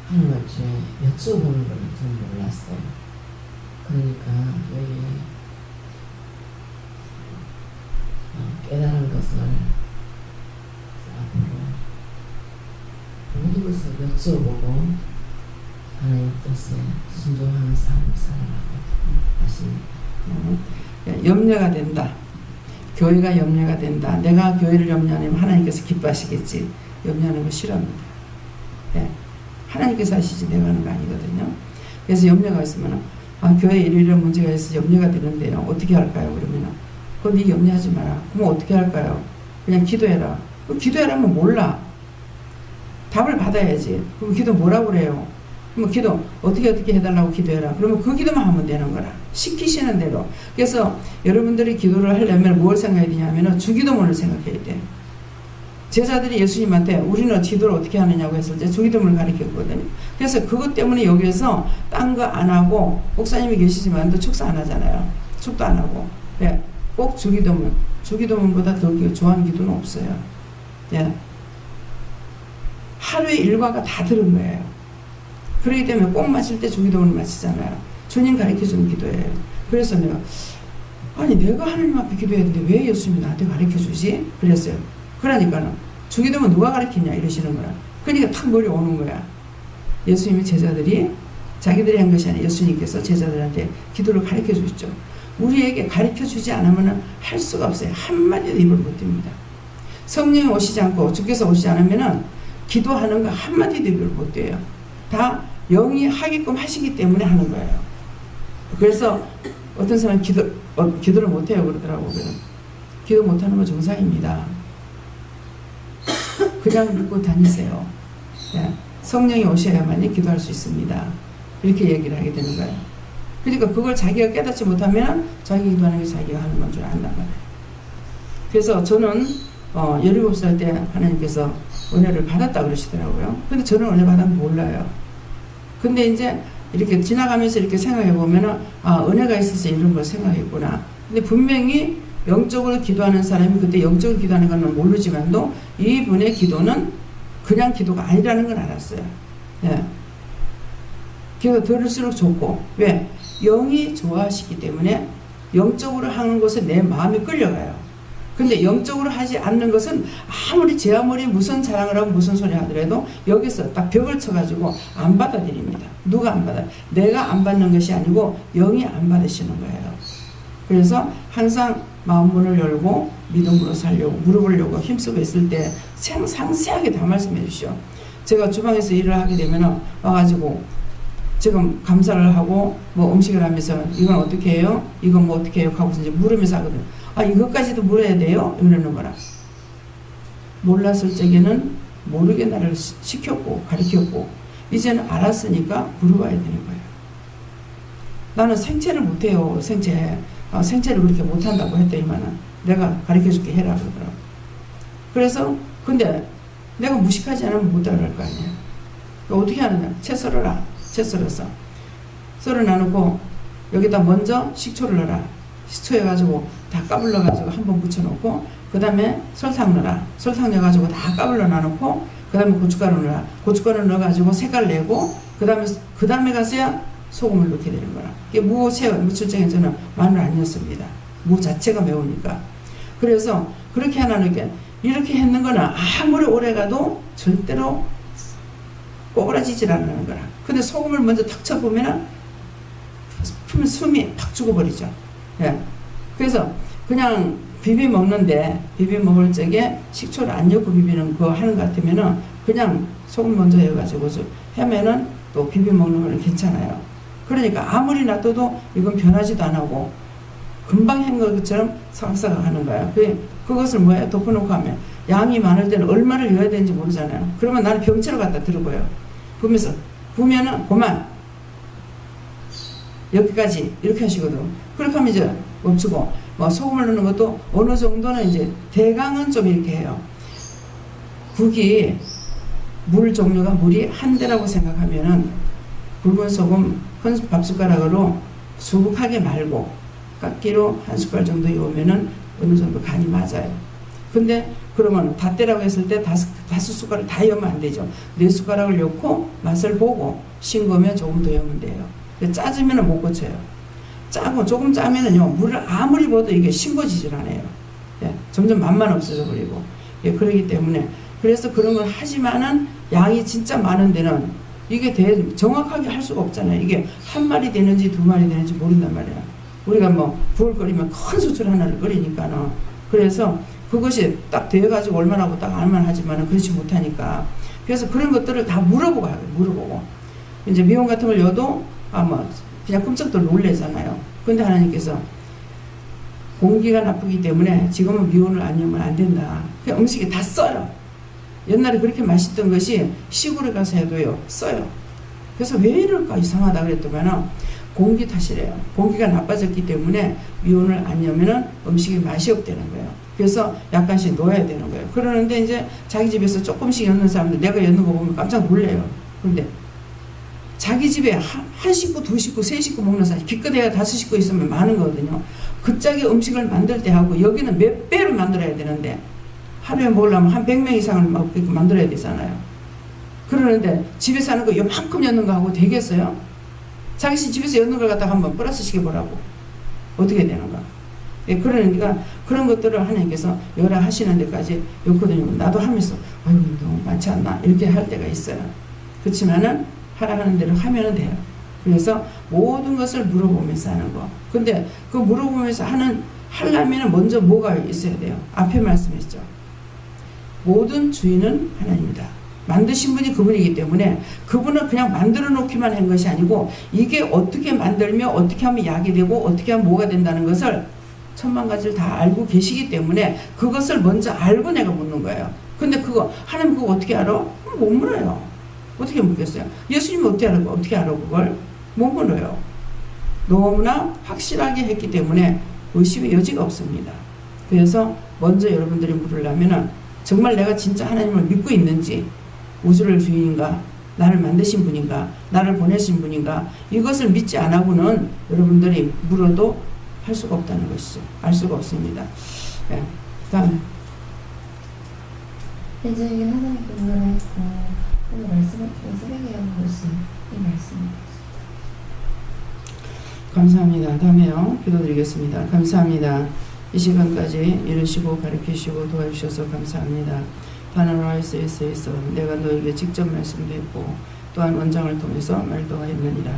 하나님한테 여쭤보는 걸 좀 몰랐어요. 그러니까 여기 깨달은 것을 앞으로 모든 것을 여쭤보고 하나님 뜻에 순종하는 삶을 살아가고 하십니다. 염려가 된다. 교회가 염려가 된다. 내가 교회를 염려하면 하나님께서 기뻐하시겠지. 염려하는 거 싫어합니다. 네. 하나님께서 하시지 내가 하는 거 아니거든요. 그래서 염려가 있으면 교회에 이런 문제가 있어서 염려가 되는데요. 어떻게 할까요? 그러면 그건 네 염려하지 마라. 그럼 어떻게 할까요? 그냥 기도해라. 기도해라면 몰라. 답을 받아야지. 그럼 기도 뭐라고 그래요? 그럼 기도 어떻게 해달라고 기도해라. 그러면 그 기도만 하면 되는 거라. 시키시는 대로. 그래서 여러분들이 기도를 하려면 뭘 생각해야 되냐면 주기도문을 생각해야 돼. 제자들이 예수님한테 우리는 기도를 어떻게 하느냐고 했을 때 주기도문을 가르쳤거든요. 그래서 그것 때문에 여기에서 딴 거 안 하고 목사님이 계시지만 또 축사 안 하잖아요. 축도 안 하고. 네. 꼭 주기도문. 주기도문보다 더 좋아하는 기도는 없어요. 네. 하루의 일과가 다 들은 거예요. 그렇기 때문에 꼭 마실 때 주기도문을 마치잖아요. 주님 가르쳐주는 기도예요. 그래서 내가 아니 내가 하나님 앞에 기도해야 되는데 왜 예수님이 나한테 가르쳐주지? 그랬어요. 그러니까는 주기도면 누가 가르치냐 이러시는 거야. 그러니까 탁 머리 오는 거야. 예수님이 제자들이 자기들이 한 것이 아니라 예수님께서 제자들한테 기도를 가르쳐 주시죠. 우리에게 가르쳐 주지 않으면 할 수가 없어요. 한마디도 입을 못 댑니다. 성령이 오시지 않고 주께서 오시지 않으면 기도하는 거 한마디도 입을 못 대요. 다 영이 하게끔 하시기 때문에 하는 거예요. 그래서 어떤 사람은 기도를 못해요 그러더라고요. 기도 못하는 건 정상입니다. 그냥 믿고 다니세요. 네. 성령이 오셔야만이 기도할 수 있습니다. 이렇게 얘기를 하게 되는 거예요. 그러니까 그걸 자기가 깨닫지 못하면 자기 기도하는 게 자기가 하는 건 줄 안단 말이에요. 그래서 저는 17살 때 하나님께서 은혜를 받았다 그러시더라고요. 근데 저는 은혜 받았는 몰라요. 근데 이제 이렇게 지나가면서 이렇게 생각해 보면은 은혜가 있어서 이런 걸 생각했구나. 근데 분명히 영적으로 기도하는 사람이 그때 영적으로 기도하는 건 모르지만도 이분의 기도는 그냥 기도가 아니라는 걸 알았어요. 예. 기도 들을수록 좋고 왜? 영이 좋아하시기 때문에 영적으로 하는 것에 내 마음이 끌려가요. 근데 영적으로 하지 않는 것은 제 아무리 무슨 자랑을 하고 무슨 소리 하더라도 여기서 딱 벽을 쳐가지고 안 받아들입니다. 누가 안 받아요? 내가 안 받는 것이 아니고 영이 안 받으시는 거예요. 그래서 항상 마음문을 열고 믿음으로 살려고 물어보려고 힘쓰고 있을 때 상세하게 다 말씀해 주시오. 제가 주방에서 일을 하게 되면 와가지고 지금 감사를 하고 뭐 음식을 하면서 이건 어떻게 해요? 이건 뭐 어떻게 해요? 하고서 이제 물으면서 하거든요. 이것까지도 물어야 돼요? 이러는 거라. 몰랐을 적에는 모르게 나를 시켰고 가르쳤고 이제는 알았으니까 물어봐야 되는 거예요. 나는 생체를 못해요. 생체를 그렇게 못한다고 했더니만은 내가 가르쳐줄게 해라 그러더라고. 그래서 근데 내가 무식하지 않으면 못 따라갈 거 아니에요. 어떻게 하느냐? 채 썰어라. 채 썰어서 썰어 놔놓고 여기다 먼저 식초를 넣어라. 식초해가지고 다 까불러가지고 한번 묻혀놓고 그 다음에 설탕 넣어라. 설탕 넣어가지고 다 까불러 놔놓고 그 다음에 고춧가루 넣어라. 고춧가루 넣어가지고 색깔 내고 그 다음에 가서야 소금을 넣게 되는 거라. 이게 무출장에서는 마늘 안 넣습니다. 무 자체가 매우니까. 그래서 그렇게 하나님께 이렇게 했는 거는 아무리 오래 가도 절대로 꼬부라지질 않는 거라. 근데 소금을 먼저 탁 쳐보면은 숨이 탁 죽어버리죠. 예. 그래서 그냥 비비 먹는데 비비 먹을 적에 식초를 안 넣고 비비는 거 하는 것 같으면은 그냥 소금 먼저 해가지고 하면은 또 비비 먹는 거는 괜찮아요. 그러니까 아무리 놔둬도 이건 변하지도 안 하고 금방 한 것처럼 사각사각 하는 거예요. 그것을 뭐예요? 덮어놓고 하면 양이 많을 때는 얼마를 넣어야 되는지 모르잖아요. 그러면 나는 병째로 갖다 들어보여요. 보면서 보면은 그만 여기까지 이렇게 하시거든. 그렇게 하면 이제 멈추고 뭐 소금을 넣는 것도 어느 정도는 이제 대강은 좀 이렇게 해요. 국이 물 종류가 물이 한 대라고 생각하면은 굵은 소금 큰 밥숟가락으로 수북하게 말고 깎기로 한 숟갈 정도 이으면은 어느 정도 간이 맞아요. 근데 그러면 다 떼라고 했을 때 다섯 숟가락 다 넣으면 안 되죠. 4숟가락을 넣고 맛을 보고 싱거우면 조금 더 넣으면 돼요. 짜지면은 못 고쳐요. 짜고 조금 짜면은요 물을 아무리 부어도 이게 싱거지질 않아요. 예, 점점 맛만 없어져 버리고. 예, 그러기 때문에 그래서 그런 걸 하지만은 양이 진짜 많은 데는 이게 정확하게 할 수가 없잖아요. 이게 한 마리 되는지 두 마리 되는지 모른단 말이야. 우리가 뭐 국을 끓이면 큰 수출 하나를 끓이니까는 그래서 그것이 딱 되어가지고 얼마나 하고 딱 알만 하지만은 그렇지 못하니까 그래서 그런 것들을 다 물어보고 하고 물어보고 이제 미원 같은 걸 넣어도 뭐 그냥 끔찍들 놀래잖아요. 근데 하나님께서 공기가 나쁘기 때문에 지금은 미온을 안 넣으면 안 된다. 그냥 음식이 다 써요. 옛날에 그렇게 맛있던 것이 시골에 가서 해도요 써요. 그래서 왜 이럴까 이상하다 그랬더니만 공기 탓이래요. 공기가 나빠졌기 때문에 미온을 안 넣으면 음식이 맛이 없다는 거예요. 그래서 약간씩 넣어야 되는 거예요. 그러는데 이제 자기 집에서 조금씩 넣는 사람들 내가 넣는 거 보면 깜짝 놀래요. 그런데 자기 집에 한 식구, 두 식구, 세 식구 먹는 사람 기껏해야 5식구 있으면 많은 거거든요. 그 짝의 음식을 만들 때 하고 여기는 몇 배를 만들어야 되는데 하루에 먹으려면 한 100명 이상을 만들어야 되잖아요. 그러는데 집에서 하는 거 요만큼 넣는 거 하고 되겠어요? 자기 집에서 넣는 걸 갖다가 한번 플러스 시켜보라고. 어떻게 되는가? 예, 그러니까 그런 것들을 하나님께서 열어 하시는 데까지 요거든요. 나도 하면서 아유 너무 많지 않나 이렇게 할 때가 있어요. 그렇지만은 하라는 대로 하면 돼요. 그래서 모든 것을 물어보면서 하는 거. 근데 그 물어보면서 하려면 먼저 뭐가 있어야 돼요? 앞에 말씀했죠. 모든 주인은 하나님이다. 만드신 분이 그분이기 때문에 그분은 그냥 만들어 놓기만 한 것이 아니고 이게 어떻게 만들면 어떻게 하면 약이 되고 어떻게 하면 뭐가 된다는 것을 천만 가지를 다 알고 계시기 때문에 그것을 먼저 알고 내가 묻는 거예요. 근데 그거 하나님 그거 어떻게 알아? 못 물어요. 어떻게 묻겠어요? 예수님이 어떻게 알아 그걸? 못 물어요. 너무나 확실하게 했기 때문에 의심의 여지가 없습니다. 그래서 먼저 여러분들이 물으려면 정말 내가 진짜 하나님을 믿고 있는지, 우주를 주인인가, 나를 만드신 분인가, 나를 보내신 분인가, 이것을 믿지 않고는 여러분들이 물어도 할 수가 없다는 것이죠. 알 수가 없습니다. 네. 다음에 이제 하나님께서 오늘 말씀을 통해서 회개하는 것이 이 말씀입니다. 감사합니다. 다음에요. 기도드리겠습니다. 감사합니다. 이 시간까지 이루시고 가르치시고 도와주셔서 감사합니다. 바나나이스에서 내가 너에게 직접 말씀도 했고 또한 원장을 통해서 말도 했느니라.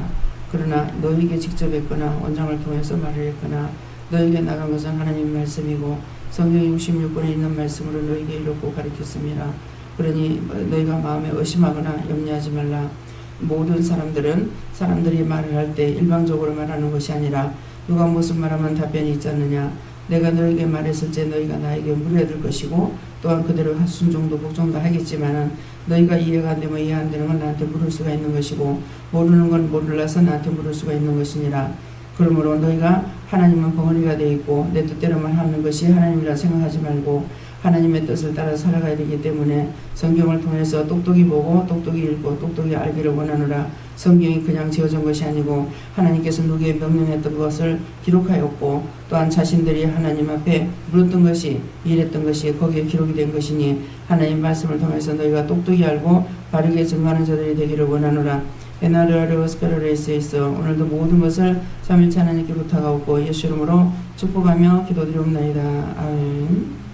그러나 너에게 직접 했거나 원장을 통해서 말을 했거나 너에게 나간 것은 하나님 말씀이고 성경 66권에 있는 말씀으로 너에게 이렇고 가르쳤습니다. 그러니 너희가 마음에 의심하거나 염려하지 말라. 모든 사람들이 말을 할 때 일방적으로 말하는 것이 아니라 누가 무슨 말하면 답변이 있지 않느냐. 내가 너에게 말했을 때 너희가 나에게 물어야 될 것이고 또한 그대로 순종도 복종도 하겠지만은 너희가 이해가 안 되면 이해 안 되는 건 나한테 물을 수가 있는 것이고 모르는 건 몰라서 나한테 물을 수가 있는 것이니라. 그러므로 너희가 하나님은 벙어리가 되어 있고 내 뜻대로만 하는 것이 하나님이라 생각하지 말고 하나님의 뜻을 따라 살아가야 되기 때문에 성경을 통해서 똑똑히 보고 똑똑히 읽고 똑똑히 알기를 원하노라. 성경이 그냥 지어진 것이 아니고 하나님께서 누구에게 명령했던 것을 기록하였고 또한 자신들이 하나님 앞에 물었던 것이 일했던 것이 거기에 기록이 된 것이니 하나님 말씀을 통해서 너희가 똑똑히 알고 바르게 증거하는 자들이 되기를 원하노라. 에나르아르오스카르레스에서 오늘도 모든 것을 삼일체 하나님께 부탁하고 예수 이름으로 축복하며 기도드리옵나이다. 아멘.